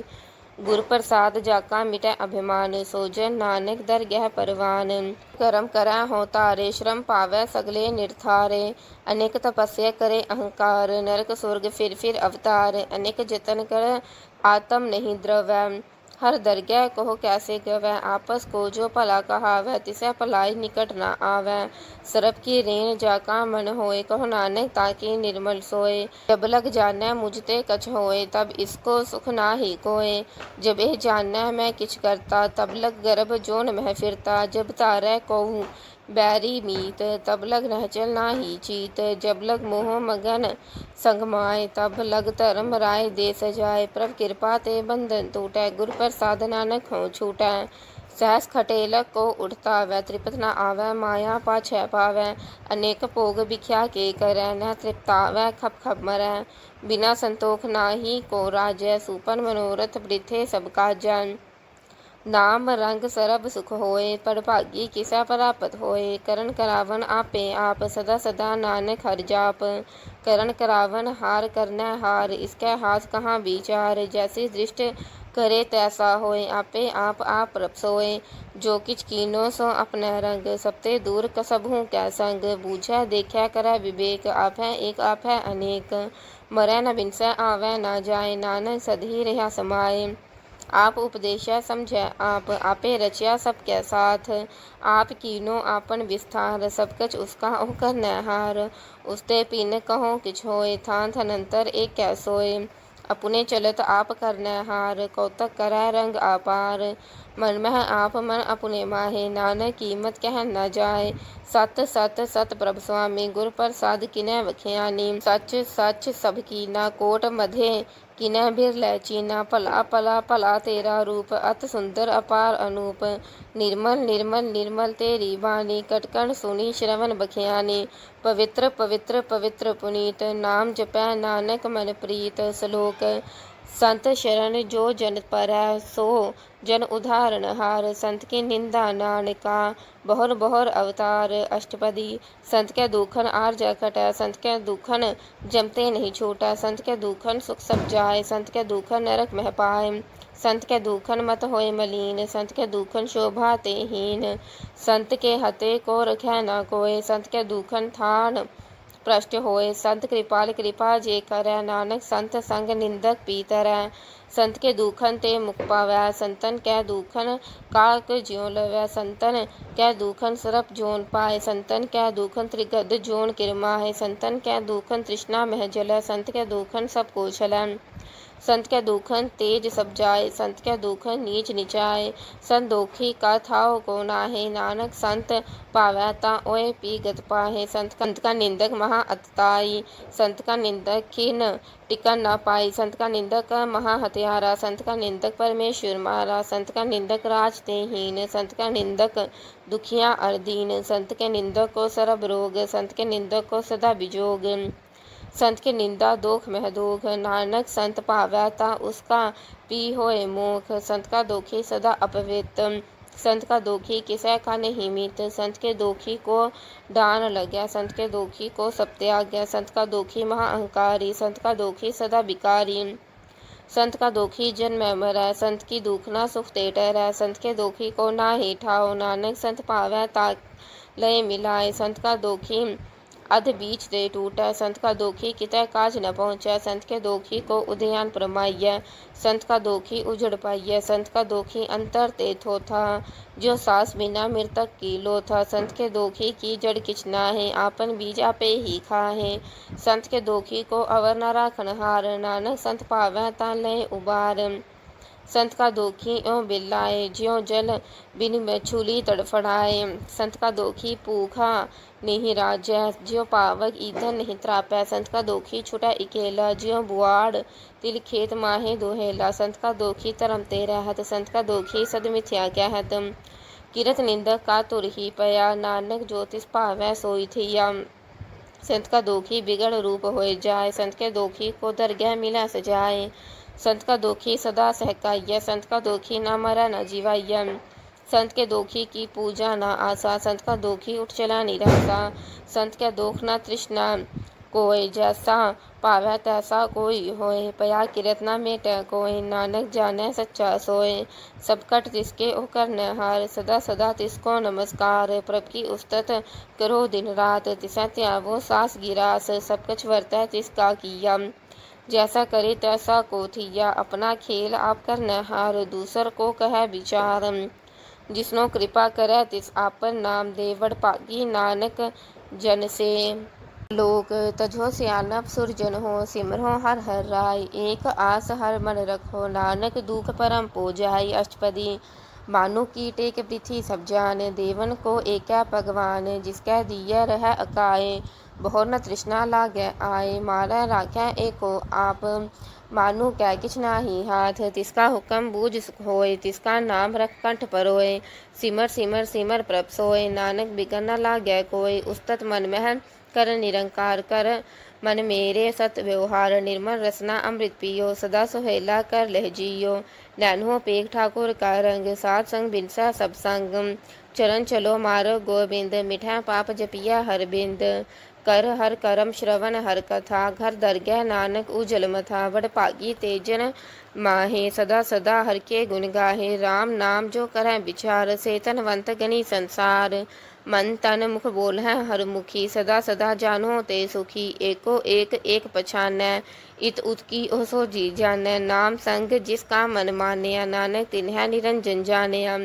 गुर प्रसाद जाका मिटै अभिमान, सोजन नानक दरगह परवान, कर्म करै हो तारे, श्रम पावै सगले निर्धारे, अनेक तपस्या करे अहंकार, नरक स्वर्ग फिर अवतार, अनेक जतन कर आत्म नहीं द्रवै, हर दरगह कहो कैसे गवै, आपस को जो भला कहावै, तिसै भलाई निकट न आवै, सरप की रेन जाका मन होए, कहो नानक ताकी निर्मल सोए, जब लग जानै मुझ ते कछ होए, तब इसको सुख ना ही कोय, जब एह जानै मैं किछ करता, तब लग गर्भ जोन मह फिरता, जब तारै कहूँ बैरी मीत, तब लग नहचल ना ही चीत, जब लग मोह मगन संग माय, तब लग धर्म राय दे सजाए, प्रभ कृपा ते बंधन टूटै, गुर प्रसाद नानक हों छूटै, सहस खटेलक को उठतावै, त्रिपत न आवै माया पाछै पावै, अनेक भोग भिख्या के करै, न तृप्तावै खप खप मरै, बिना संतोख नाही को राजै, सूपन मनोरथ वृथे सब काजै, नाम रंग सरब सुख होए, पड़भागी किसा प्राप्त होए, करण करावन आपे आप, सदा सदा नानक हर जाप, करण करावन हार करनै हार, इसकै हाथ कहाँ विचार, जैसी दृष्ट करे तैसा होए, आपे आप प्रभ सोए, जो किछ कीनो सो अपने रंग, सबते दूर कसबहु कै संग, बूझै देखै करै विवेक, आपै एक आपै अनेक, मरै न बिनसै आवै न जाय, नानक सदहि रहा समाए, आप उपदेशै समझै आप, आपे रचया सबकै साथ, आप कीनो आपन विस्तार, सब कछ उसका ओह करनै हार, उसते पिन कहो किछ होए, थान थनंतर एक कै सोए, अपने चलत आप करनै हार, कौतक करै रंग आपार, मन मह आप मन अपने माहे, नानक कीमत कह न जाए, सत सत सत प्रभ स्वामी, गुर प्रसाद किनै बख्यानी, सच सच सब कीना, कोट मधे किनै बिरलै चीना, भला भला भला तेरा रूप, अत सुंदर अपार अनूप, निर्मल निर्मल निर्मल तेरी बानी, कटकन सुनी श्रवण बख्यानी, पवित्र पवित्र पवित्र पुनीत, नाम जपै नानक मन प्रीत, श्लोक, संत शरण जो जन परै, सो जन उदाहरण हार, संत की निंदा नानका, बहुर बहुर अवतार, अष्टपदी, संत के दुखन आर जा कटै, संत के दुखन जमते नहीं छूटै, संत के दुखन सुख सब जाय, संत के दुखन नरक मह पाए, संत के दुखन मत होए मलीन, संत के दुखन शोभा ते हीन, संत के हते को रखै न कोय, संत के दुखन थान भ्रष्ट होए, संत कृपाल कृपा जे करै, नानक संत संग निंदक पीतरै, संत के दुखन ते मुख पावै, संतन कै दुखन काक ज्यों लवै, संतन कै दुखन सरप जोन पाए, संतन कै दुखन त्रिगद जोन किरमाहे, संतन कै दुखन तृष्णा मह जलै, संत कै दुखन सब को छलै, संत कै दुखन तेज सब जाय, संत कै दुखन नीच निचाय, संदोखी का थाओ को नाहे, नानक संत पावै ता ओए पी गत पाहे, संत का निंदक महा अतताई, संत का निंदक खिन टिकन न पाई, संत का निंदक महा हत्यारा, संत का निंदक परमेश्वर मारा, संत का निंदक राज ते हीन, संत का निंदक दुखिया अर दीन, संत के निंदक को सरब रोग, संत के निंदक को सदा विजोग, संत के निंदा दोख मह दोख, नानक संत पावै ता उसका पी होए मोख। संत का दोखी सदा अपवित्र, संत का दोखी किसै का नहीं मित। संत के दोखी को डान लग्या, संत के दोखी को सब त्याग्या। संत का दोखी महा अहंकारी, संत का दोखी सदा विकारी। संत का दोखी जन्म मरै, संत की दुखना सुख ते टहरै। संत के दोखी को ना ही ठाओ, नानक संत पावै ता लय मिलाए। संत का दोखी अध बीच दे टूटै, संत का दोखी कितै काज न पहुँचै। संत के दोखी को उद्यान परमाइय, संत का दोखी उजड़ पाइय। संत का दोखी अंतर ते थोथा, जो सास बिना मृतक की लोथा। संत के दोखी की जड़ किछ नाहे, आपन बीज आपे ही खाहे। संत के दोखी को अवर न राखन हार, नानक संत पावै ता लय उबार। संत का दोखी यों बिल्लाए, ज्यों जल बिन छूली तड़फड़ाए। संत का दोखी भूखा नहीं राजै, ज्यों पावक ईंधन नहीं त्रापै। संत का दोखी छुटा इकेला, ज्यों बुआड़ तिल खेत माहे दोहेला। संत का दोखी धर्म ते रहत, संत का दोखी सद मिथ्या कहत। किरत निंदक का तुर ही पया, नानक जो तिस पावै सोई थिया। संत का दोखी बिगड़ रूप होए जाए, संत के दोखी को दरगह मिला सजाए। संत का दोखी सदा सहकाइय, संत का दोखी ना मरा न जीवाइय। संत के दोखी की पूजा ना आसा, संत का दोखी उठ चला निरासा। संत के दोख ना तृष्णा कोय, जैसा पावै तैसा कोई होए। पया किरत ना मेटै कोय, नानक जानै सच्चा सोय। सब कट तिसके ओ करनै हार, सदा सदा तिसको नमस्कार। प्रभ की उस्तत करो दिन रात, तिसै त्यावो सास गिरास। सब कछ वरतै तिसका किया, जैसा करे तैसा को थिया। अपना खेल आप करनै हार, दूसर को कह विचार। जिसनो कृपा करे तिस आपन नाम दे, वड पागी नानक जन से। लोक तजो सियानप सुरजन हो, सिमरो हर हर राय। एक आस हर मन रखो, नानक दुख परम पो जाय। अष्टपदी मानु की टेक पृथ्वी सब जान, देवन को एकै भगवान। जिसकै दिय रह अकाए, बहुर न तृष्णा लागै आए। मारै राखै एको आप, मानु कै किछ नाही हाथ। तिसका हुक्म बूझ सुख होय, तिसका नाम रख कंठ परोय। सिमर सिमर सिमर प्रभ सोय, नानक बिगड़ न लागै कोय। उस्तत मन मह कर निरंकार, कर मन मेरे सत व्यवहार। निर्मल रसना अमृत पियो, सदा सुहेला कर लह जियो। नैनो पेख ठाकुर का रंग, साध संग बिनसा सब संग। चरण चलो मारो गोबिंद, मिठै पाप जपिया हर बिंद। कर हर करम श्रवण हर कथा, घर दरगह नानक उजल मथा। बड़ पागी तेजन माहे, सदा सदा हर के गुण गाहे। राम नाम जो करੈ विचार, से तनवंत गनी संसार। मन तन मुख बोलहै हर मुखी, सदा सदा जानो ते सुखी। एको एक एक पछानै, इत उत की ओ सो जी जानੈ। नाम संग जिसका मन मानया, नानक तिन्है निरंजन जानिया।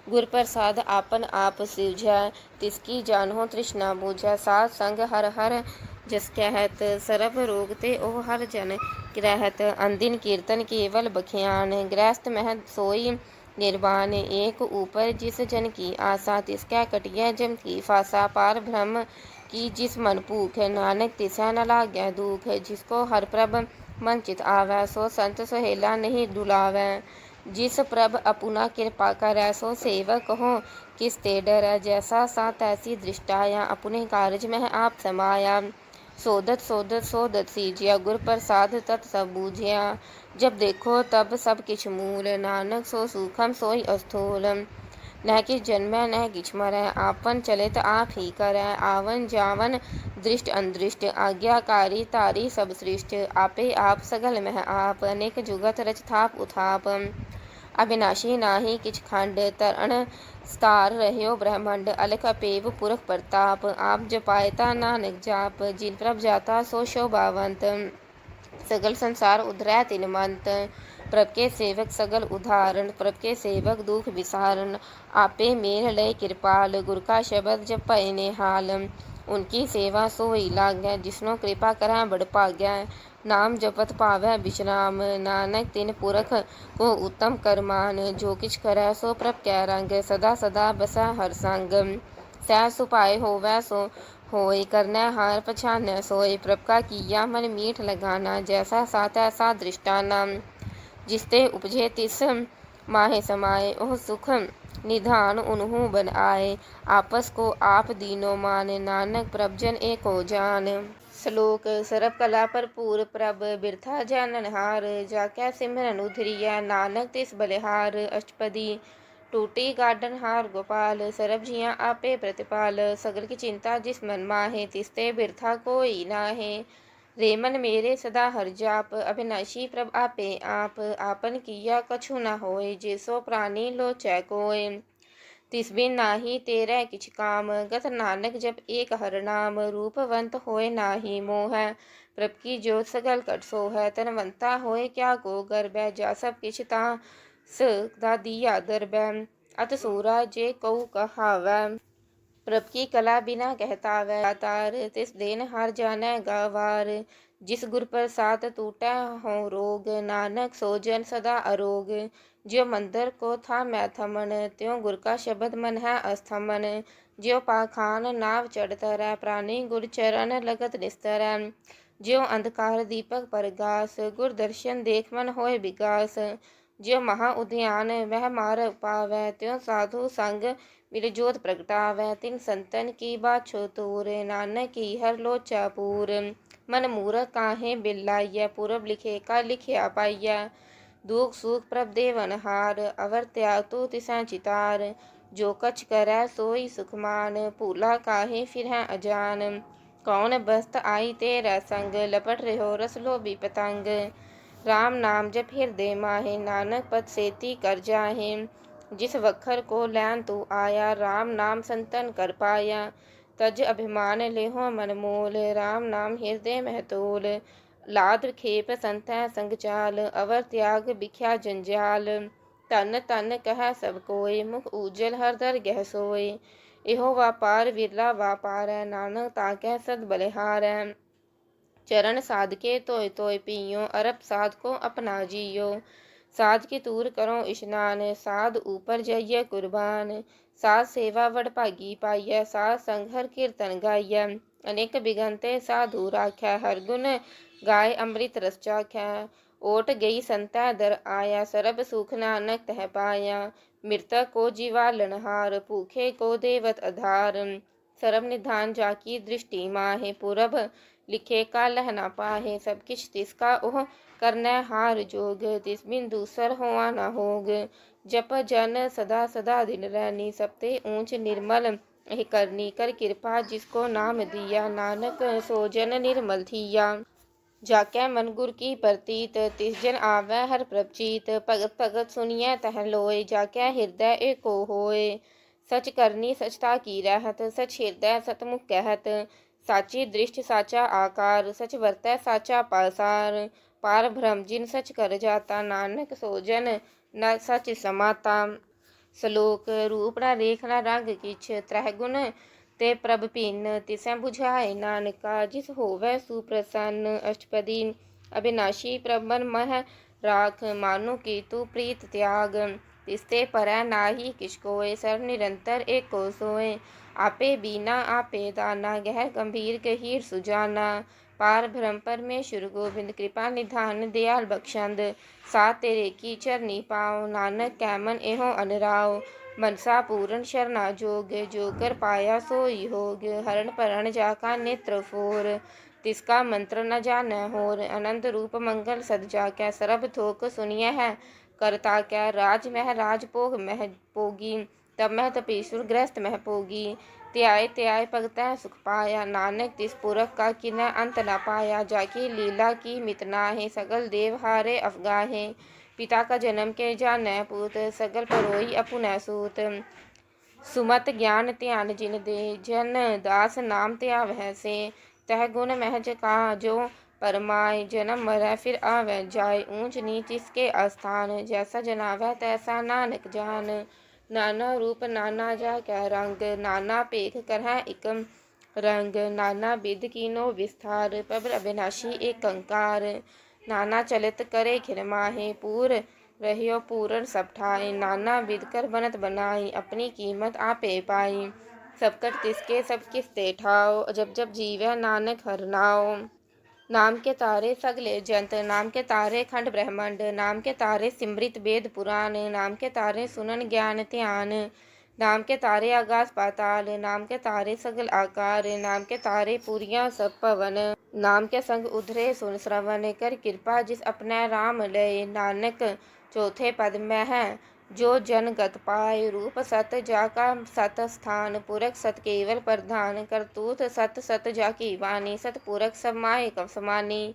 गुर प्रसाद आपन आप सिवझै, तिसकी जानहो तृष्णा बूझै। साध संग हर हर जस कहत, सरब रोग ते ओ हर जन रहत। अनदिन कीर्तन केवल बख्यान, गृहस्थ मह सोई निर्वाण। एक ऊपर जिस जन की आशा, तिसकै कटिय जम की फासा। पार ब्रह्म की जिस मन भूख, नानक तिसै न लागै दुख। जिसको हर प्रभ मन चित आवै, सो संत सुहेला नहीं डुलावै। जिस प्रभ अपुना कृपा करै, सो सेवक हो किस ते डरै। जैसा सा तैसी दृष्टाया, अपने कारज मह आप समाया। सोदत सोदत सोदत सीजिया, गुर प्रसाद तत सब बूझिया। जब देखो तब सब किछ मूल, नानक सो सूखम सोई अस्थूल। न किछ जन्मै न किछ मरै, आपन चलित आप ही करै। आवन जावन दृष्ट अनदृष्ट, आज्ञाकारी तारी सब सृष्ट। आपे आप सगल मह आप, अनेक जुगत रच थाप उथाप। अविनाशी नाही किछ खंड, तरण स्तार रह्यो ब्रह्मंड। अलख अपेव पुरख प्रताप, आप जपाए ता नानक जाप। जिन प्रभ जाता सो शोभावंत, सगल संसार उधरै तिन मंत। प्रभ के सेवक सगल उदाहरण, प्रभ के सेवक दुख विसारण। आपे मेल लय कृपाल, गुर का शब्द जपै निहाल। उनकी सेवा सोई लागै, जिसनो कृपा करै बड़ भागै। नाम जपत पावै विश्राम, नानक तिन पुरख को उत्तम करमान। जो किछ करै सो प्रभ कै रंग, सदा सदा बसै हर संग। सहज सुपाए होवै सो होय, करनै हार पछानै सोय। प्रभ का किया मन मीठ लगाना, जैसा सा तैसा दृष्टाना। जिसते उपजे तिस माहे समाए, ओह सुख निधान उन्हु बन आए। आपस को आप दीनो मान, नानक प्रभ जन एको जान। श्लोक सरब कला भरपूर प्रभ बिरथा जाननहार जाकै सिमरन उधरिया नानक तिस बलिहार अष्टपदी टूटी गार्डन हार गोपाल सरब जिया आपे प्रतिपाल सगल की चिंता जिस मन माहे तिसते बिरथा कोई नाहे रे मन मेरे सदा हर जाप अविनाशी प्रभ आपे आप आपन किया कछु न होए जिसो प्राणी लोचै कोय तिस बिन नाही तेरै किछ काम गत नानक जब एक हर नाम रूपवंत होए नाही मोह प्रभ की ज्योत सगल कट सोह तनवंता होए क्या को गर्भ जा सब किछ ता दा दिया दरब अत सूरा जे कऊ कहावै प्रभ की कला बिना कहता वै तार तिस देन हार जानै गवार जिस गुर प्रसाद टूटै हो रोग नानक सोजन सदा अरोग ज्यो मंदिर को था मैं थमन त्यों गुर का शब्द मन है अस्थमन ज्यो पाखान नाव चढ़ तरह प्राणी गुर चरण लगत निस्तर ज्यो अंधकार दीपक परगास गुर दर्शन देख मन होए विगास ज्यो महा उद्यान वह मार पावै त्यों साधु संग मिल जोत प्रगटावै तिन संतन की बाछो तूर नानक की हर लोचा पूर मन मूरख काहे बिल्लाइया पूरब लिखे का लिखिया पाइया दुख सुख प्रभ देवन हार अवर त्याग तू तिसा चितार जो कछ करै सोई सुखमान भूला काहे फिर है अजान कौन बस्त आई तेरा संग लपट रहो रस लोभी पतंग राम नाम जप हृदय माहे नानक पद सेती कर जाहे जिस वखर को लैन तू आया राम नाम संतन कर पाया तज अभिमान लेहो मन मोल राम नाम हृदय महतोल लाद खेप संत संग चाल अवर त्याग बिख्या जंजाल तन तन कह सब कोय मुख उजल हर दर गह सोय इहो व्यापार विरला व्यापार नानक ताकै सद बलिहार चरण साधके तोय तोय पियो अरब साध को अपना जियो साध की तूर करो स्नान साध ऊपर जाइए कुर्बान साध सेवा वड भागी पाइय साध संग हर कीर्तन गाइय अनेक बिगंते साधु राख्या हर गुण गाय अमृत रस चाख्या ओट गई संता दर आया सरब सुख नानक तह पाया मृतक को जीवालनहार भूखे को देवत आधार सरब निधान जाकी दृष्टि माहे पूरब लिखे का लहना पाहे सब किछ तिसका ओह करनै हार जोग तिस बिन दूसर होआ न होग जप जन सदा सदा दिन रैनी सबते ऊंच निर्मल एह करनी कर कृपा जिसको नाम दिया नानक सोजन निर्मल थिया जाकै मन गुर की प्रतीत तिस जन आवै हर प्रभजीत भगत भगत सुनिय तह लोय जाकै हृदय एको होय सच करनी सचता की रहत सच हृदय सतमुख कहत साची दृष्टि साचा आकार सच वर्तै साचा पासार पार भ्रम जिन सच कर जाता नानक सोजन न सच समाता श्लोक रूप न रेख न रंग किछ त्रह गुण ते प्रभ भिन्न तिसै बुझाए नानका जिस होवै सुप्रसन्न अष्टपदी अविनाशी प्रभ मन मह राख मानो की तू प्रीत त्याग तिसते परै नाही किछ कोय सर्व निरंतर एको सोय आपे बीना आपे दाना गहर गंभीर गहीर सुजाना पार ब्रह्म परमेश्वर गोविंद कृपा निधान दयाल बख्शंद साथ तेरे की चरनी पाओ नानक कैमन एहो अनराव मनसा पूर्ण शरणा जोग जो कर पाया सोई होग हरण परण जाका नेत्र फोर तिसका मंत्र न जान होर अनंत रूप मंगल सद जाकै सरब थोक सुनिय है करता क्या राज मह राज भोग मह भोगी तब मह तपेश्वर गृहस्थ मह भोगी त्याय त्याय भगत सुख पाया नानक तिस पुरख का किन्ह अंत न पाया जाकी लीला की मितना है सगल देव हारे अफगाहे पिता का जन्म के जान पूत सगल परोई अपुन सूत सुमत ज्ञान ध्यान जिन दे जन दास नाम त्यावह से तह गुण महज का जो परमाय जन्म मरै फिर आवे जाय ऊंच नीच इसके आस्थान जैसा जनावै तैसा नानक जान नाना रूप नाना जा कै रंग नाना पेख करह इक रंग नाना विध कीनो विस्तार प्रभु अविनाशी एक कंकार नाना चलित करे खिर माहे पूर रहियो पूरन सब ठाए नाना विध कर बनत बनाई अपनी कीमत आपे पाई सबकट तिसके सब किसते ठाओ जब जब जीवै नानक हर नाओ नाम के तारे सगले जंत नाम के तारे खंड ब्रह्मांड नाम के तारे सिमृत वेद पुराण नाम के तारे सुनन ज्ञान ध्यान नाम के तारे आकाश पाताल, नाम के तारे सगल आकार, नाम के तारे पूरियां सब पवन, नाम के संग उधरे सुन श्रवण, कर कृपा जिस अपने राम लय, नानक चौथे पद में है जो जन गत पाए, रूप सत जाका सत स्थान, पुरख सत केवल प्रधान, करतूत सत सत जाकी वाणी, सत पुरख सब माहे कब समानी,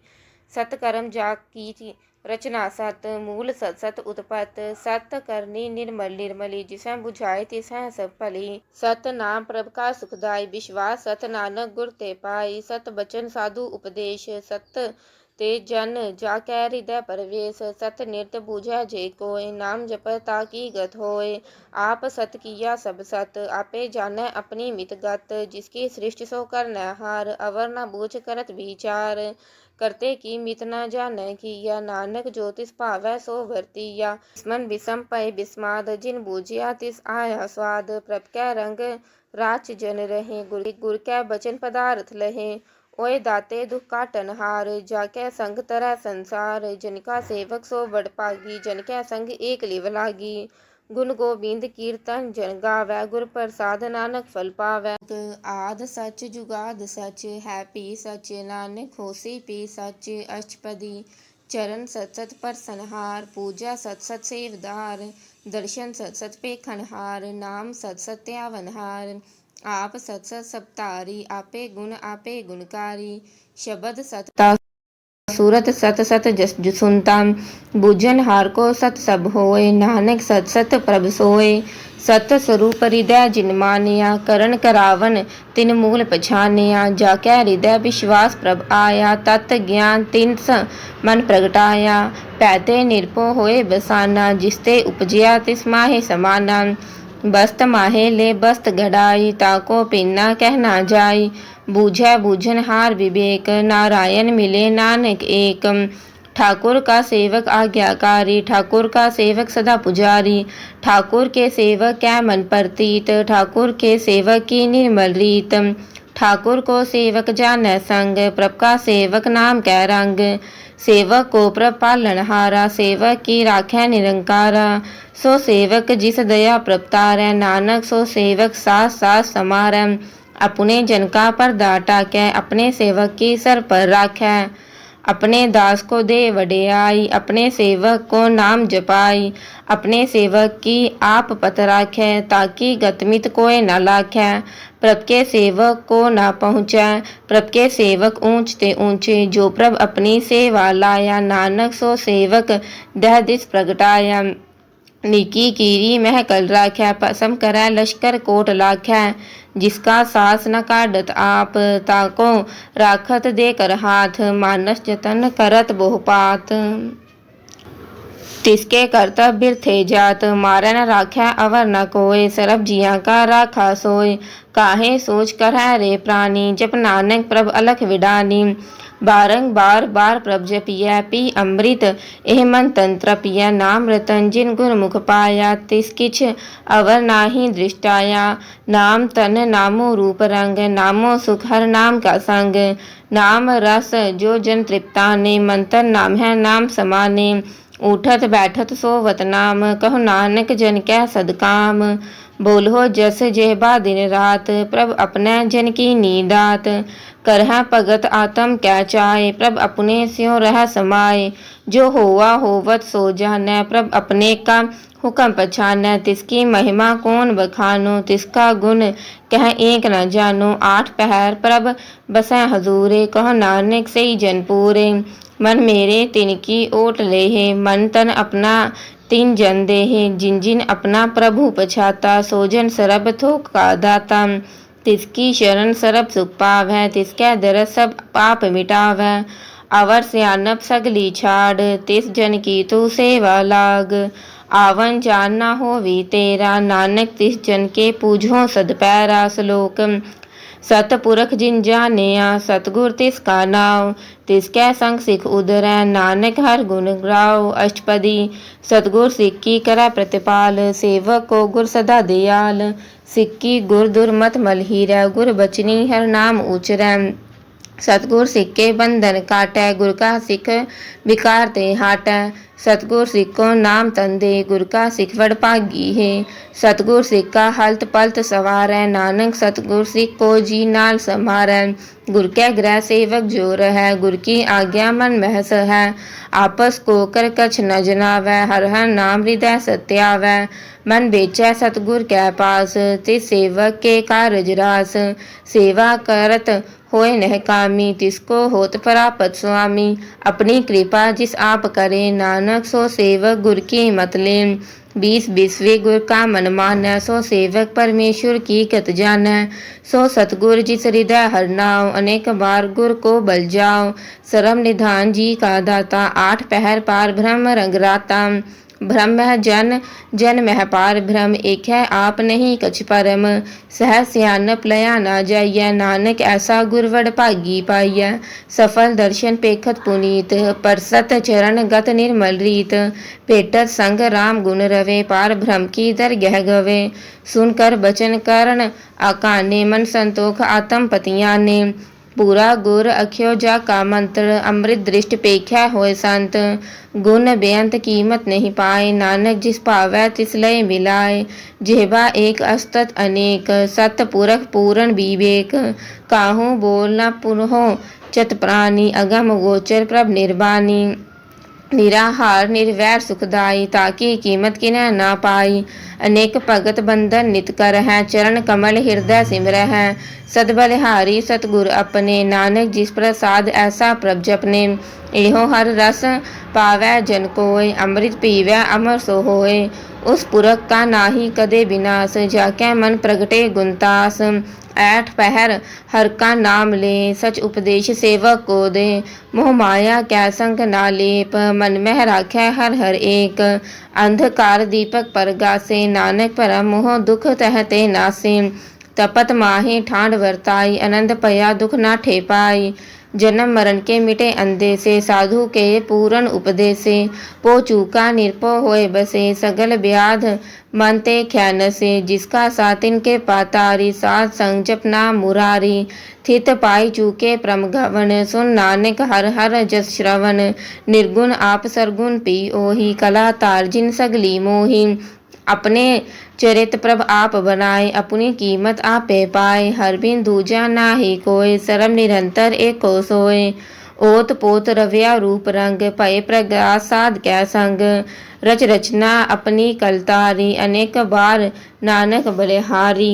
सत कर्म जाकी रचना सत, मूल सत सत उत्पत, सत करनी निर्मल निर्मली, जिसे बुझाए तिसै सब भली, सत नाम प्रभ का सुखदाई, विश्वास सत नानक गुर ते पाई, सत बचन साधु उपदेश, सत ते जन जाकै हृदय परवेश, सत निरत बूझै जे कोय, नाम जप ताकि गत होय, आप सत किया सब सत, आपे जानै अपनी मित गत, जिसकी सृष्टि सो करनै हार, अवर न बूझ करत विचार, करते की मित न जानै किया, नानक जो तिस भावै सो वर्तिया, मन विषम पय विस्माद, जिन बूझिया तिस आया स्वाद, प्रभ कै रंग राच जन रहे, गुर कै बचन पदार्थ लहे, ओए दाते दुख काटन हार, जाकै संग तरह संसार, जिनका सेवक सो बड़ पागी, जनकै संग एक लिव लागी, गुण गोबिंद कीर्तन जन गावै, गुर प्रसाद नानक फल पावै, आद सच जुगाद सच, है पी सच, नानक होसी पी सच, अष्टपदी चरण सत सत परसनहार, पूजा सत सत सेवदार, दर्शन सत सत पेखनहार, नाम सत सत त्यावनहार, आप सत सत सपतारी, आपे आपे गुणकारी, शब्द सत सूरत सत सत जस सुनता, बुझन हार को सत सब होए, नानक सत सत प्रभ सोए, सत स्वरूप हृदय जिन मानिया, करण करावन तिन मूल पछानिया, जाकै हृदय विश्वास प्रभ आया, तत् ज्ञान तिन मन प्रगटाया, पैते निरपो होए बसाना, जिसते उपजिया तिस माहे समाना, बस्त माहे ले बस्त घड़ाई, ताको पिन्ना कहना जाई, बूझै बूझन हार विवेक, नारायण मिले नानक एक, ठाकुर का सेवक आज्ञाकारी, ठाकुर का सेवक सदा पुजारी, ठाकुर के सेवक कै मन प्रतीत, ठाकुर के सेवक की निर्मल रीत, ठाकुर को सेवक जानै संग, प्रभ का सेवक नाम कै रंग, सेवक को प्रभ पालनहारा, सेवक की राखै निरंकारा, सो सेवक जिस दया प्रभ तारै, नानक सो सेवक सास सास समारै, अपने जन का पर्दा टाकै, अपने सेवक की सर पर राखै, अपने दास को दे वडियाई, अपने सेवक को नाम जपाई, अपने सेवक की आप पत राखै, ताकि गतमित कोय न लाखै, प्रभ के सेवक को न पहुँचै, प्रभ के सेवक ऊंच ते ऊंचे, जो प्रभ अपनी सेवा लाया, नानक सो सेवक दह दिस प्रगटाया, निकी कीरी महकल राखै, पसम करै लश्कर कोट लाखै, जिसका सास न काढ़त आप, ताको राखत देकर हाथ, मानस जतन करत बहुपात, तिसके करतब बिरथे जात, मारै न राखै अवर न कोय, सरब जिया का राखा सोय, काहे सोच करहै रे प्राणी, जप नानक प्रभ अलख विडानी, बारंबार बार प्रभ जपिया, पी अमृत एह मन तंत्र पिया, नाम रतन जिन गुरमुख पाया, तिस किछ अवर नाही दृष्टाया, नाम तन नामो रूप रंग, नामो सुख हर नाम का संग, नाम रस जो जन तृप्ताने, मंत्र नाम है नाम समाने, उठत बैठत सोवत नाम, कहो नानक जन कै सदकाम, बोलो जस जेहबा दिन रात, प्रभ अपने जन की नीदात, करह भगत आत्म कै चाहे, प्रभ अपने स्यों रह समाए, जो होवा होवत सो जानै, प्रभ अपने का हुक्म पछानै, तिसकी महिमा कौन बखानो, तिसका गुण कह एक न जानो, आठ पहर प्रभ बसै हजूरे, कहो नानक सही जन पूरे, मन मेरे तिनकी ओट लेहे, मन तन अपना तिन जन देहे, जिन जिन अपना प्रभु पछाता, सोजन सरब थोक का दाता, तिसकी शरण सरब सुख पावै, तिसकै दरस सब पाप मिटावै, अवर सियानप सगली छाड़, तिस जन की तू सेवा लाग, आवन जान ना होवी तेरा, नानक तिस जन के पूजो सद पैरा, श्लोक सतपुरख जिन जानिया, सतगुर तिसका नाव, तिसकै संग सिख उदरै, नानक हर गुण गाओ, अष्टपदी सतगुर सिक्की करै प्रतिपाल, सेवक को गुर सदा दयाल, सिक्की गुर दुर्मत मल हीरै, गुर बचनी हर नाम उचरै, सतगुर सिक्के बंधन काटै, गुर का सिख विकार ते हाटै, सतगुर सिखो नाम तंदे गुर का सिख वड भागी है। सतगुर सिक्का हलत पलत सवारै नानक सतगुर सिख को जी नाल समारै। गुर कै ग्रह सेवक जोर है गुर की आज्ञा मन महस है। आपस को कर कछ न जनावै हर हर नाम हृदय सत्यावै। मन बेचै सतगुर कै पास तिस सेवक के कारज रास। सेवा करत होए नह कामी तिसको होत प्रापत स्वामी। अपनी कृपा जिस आप करे नानक सो सेवक गुर की मत ले। 20 बिस्वे गुर का मन मानै सो सेवक परमेश्वर की कत जानै। सो सतगुर जिस हृदय हर नाव अनेक बार गुर को बल जाओ। सरम निधान जी का दाता 8 पहर पार ब्रह्म रंगराता। ब्रह्म जन जन मह पार ब्रह्म एक है आप नहीं कछ परम। सह सियानप लया ना जाइय नानक ऐसा गुरवड भागी पाइय। सफल दर्शन पेखत पुनीत परसत चरण गत निर्मल रीत। भेटत संग राम गुण रवे पार ब्रह्म की दरगह गवे। सुनकर बचन करण आकाने मन संतोख आत्म पतियाँ ने। पूरा गुर अख्यो जा का मंत्र अमृत दृष्ट पेख्या होए संत। गुण बेअंत कीमत नहीं पाए नानक जिस पावै तिस लय मिलाए। जेहबा एक अस्तत अनेक सत पुरख पूरन विवेक। काहू बोल न पुरहो चत प्राणी अगम गोचर प्रभ निर्वाणी। निराहार निर्वैर सुखदाई ताकि कीमत किन्ह ना पाई। अनेक भगत बंधन नित कर है चरण कमल हृदय सिमर है। सद बलिहारी सतगुर अपने नानक जिस प्रसाद ऐसा प्रभ जपने। एहो हर रस पावै जन कोय अमृत पीवै अमर सो होय। उस पुरख का नाही कदे विनाश जाकै मन प्रगटे गुणतास। 8 पहर हर का नाम ले सच उपदेश सेवक को दे। मोह माया कै संग ना लेप मन में राखै हर हर एक। अंधकार दीपक परगासे नानक परम मोह दुख तहते नासे। तपत माहे ठांड वर्ताई आनंद पया दुख ना ठेपाई। जन्म मरण के मिटे अंधे से साधु के पूरन उपदेसे। पो चूका निरपो होए बसे सगल व्याध मन ते ख्यान से। जिसका सातिन के पातारी सात संग जपना मुरारी। थित पाई चूके प्रम गवन सुन नानक हर हर जस श्रवण। निर्गुण आप सरगुण पी ओही कला तार जिन सगली मोही। अपने चरित प्रभ आप बनाए अपनी कीमत आपे पाए। हर बिन दूजा नाही कोय सरम निरंतर एको सोए। ओत पोत रव्या रूप रंग भय प्रगास साध कै संग। रच रचना अपनी कलतारी अनेक बार नानक बलिहारी।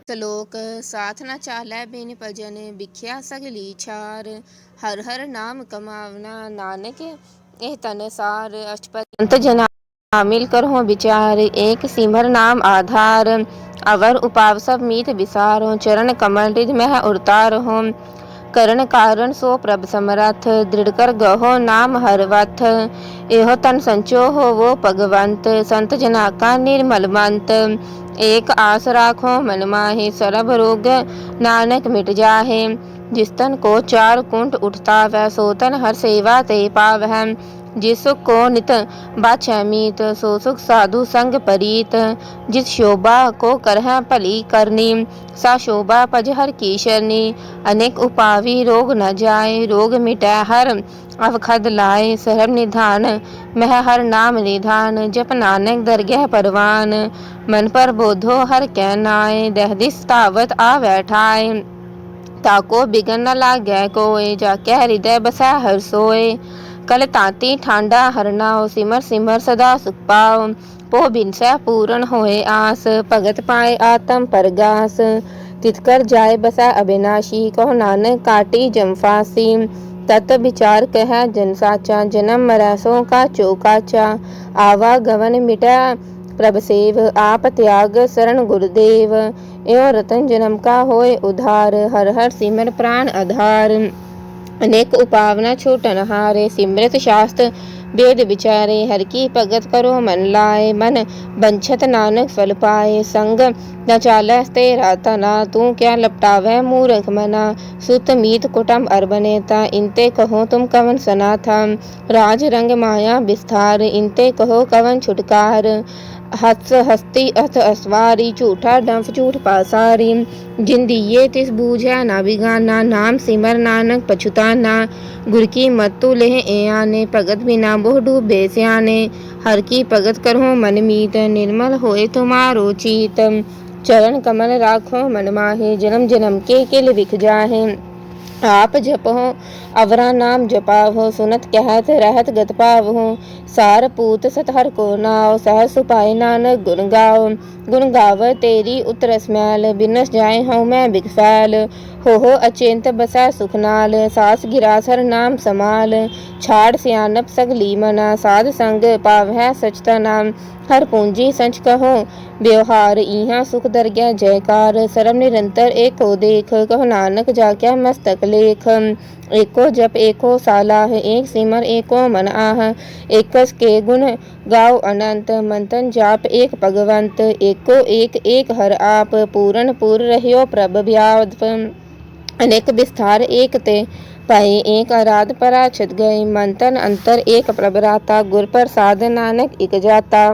श्लोक साथ न चालै बिन भजन बिख्या सगली छार। हर हर नाम कमावना नानक एह तन सार। अष्टपदी अंत जना मिल कर हो विचार एक सिमर नाम आधार। अवर उपाव सब मीत विसारो चरण कमल रिज मह उरतार हो। करण कारण सो प्रभ समरथ दृढ़ कर गहो नाम हर वथ। एहो तन संचो हो वो भगवंत संत जना का निर्मल मंत। एक आस राखो मन माहे सरब रोग नानक मिट जाहे। जिस तन को 4 कुंठ उठता वह सो तन हर सेवा ते पावह। जिस सुख को नित बाछै मीत सो सुख साधु संग परीत। जिस शोभा को करह भली करनी सा शोभा पज हर की शरणी। अनेक उपावी रोग न जाए रोग मिटै हर अवखद लाए। सरब निधान मह हर नाम निधान जप नानक दरगह परवान। मन पर बोधो हर कै नाय दह दिस तावत आवै ठाय। ताको बिगन न लागै कोय जाकै हृदय बसै हर सोय। कल तांती ठांडा हरनाओ सिमर सिमर सदा सुख पाओ। पो बिनसै पूरन होए आस भगत पाए आत्म परगास। तितकर जाय बसै अविनाशी कहो नानक काटी जम फांसी। तत विचार कह जन साचा जन्म मरै सो काचो काचा। आवागमन मिटै प्रभ सेव आप त्याग शरण गुरुदेव। एवं रतन जन्म का होए उधार हर हर सिमर प्राण आधार। अनेक उपावना छूटन हारे सिमरत शास्त्र वेद विचारे। हर की भगत करो मन लाए मन बंछत नानक फल पाए। संग न चालै तेरा तना तू क्या लपटावै मूरख मना। सुत मीत कुटुम्ब अर बनेता इनते कहो तुम कवन सना था। राज रंग माया विस्तार इनते कहो कवन छुटकार। हस हस्ती अथ असवारी, झूठा डंफ झूठ पासारी। जिन दिए तिस बूझै ना बिगाना, नाम सिमर नानक पछुताना। गुर की मत्तु लेह ए आने, भगत बिना मोह डूबे स्याने। हर की भगत करहु मन मीत, निर्मल होए तुम्हारो चीत। चरण कमल राखो मन माहे, जन्म जन्म के किल विख जाहे। आप जपहो अवरा नाम जपावो, सुनत कहत रहत गत पावहो। सार पूत सतहर को नाव, सहज सुपाए नानक गुण गाओ। गुण गाव तेरी उतरस मैल, बिनस जाए हूँ मैं बिगफैल। हो अचिंत बसै सुख नाल, सास गिरास हर नाम समाल। छाड़ सियानप सगली मना, साध संग पावै सचता नाम। हर पूंजी संच कहो व्यवहार, इहाँ सुख दरगह जयकार। सरम निरंतर एको देख, कहो नानक जाग्या मस्तक लेख। एको जप एको सालाह, एक सिमर एको मन आह। एकस के गुण गाओ अनंत, मंतन जाप एक भगवंत। एको एक एक हर आप, पूरन पुर रहियो प्रभ व्याप। अनेक विस्तार एक ते पाए, एक आराध पराछत गए। मंतन अंतर एक प्रभ राता, गुर प्रसाद नानक इक जाता।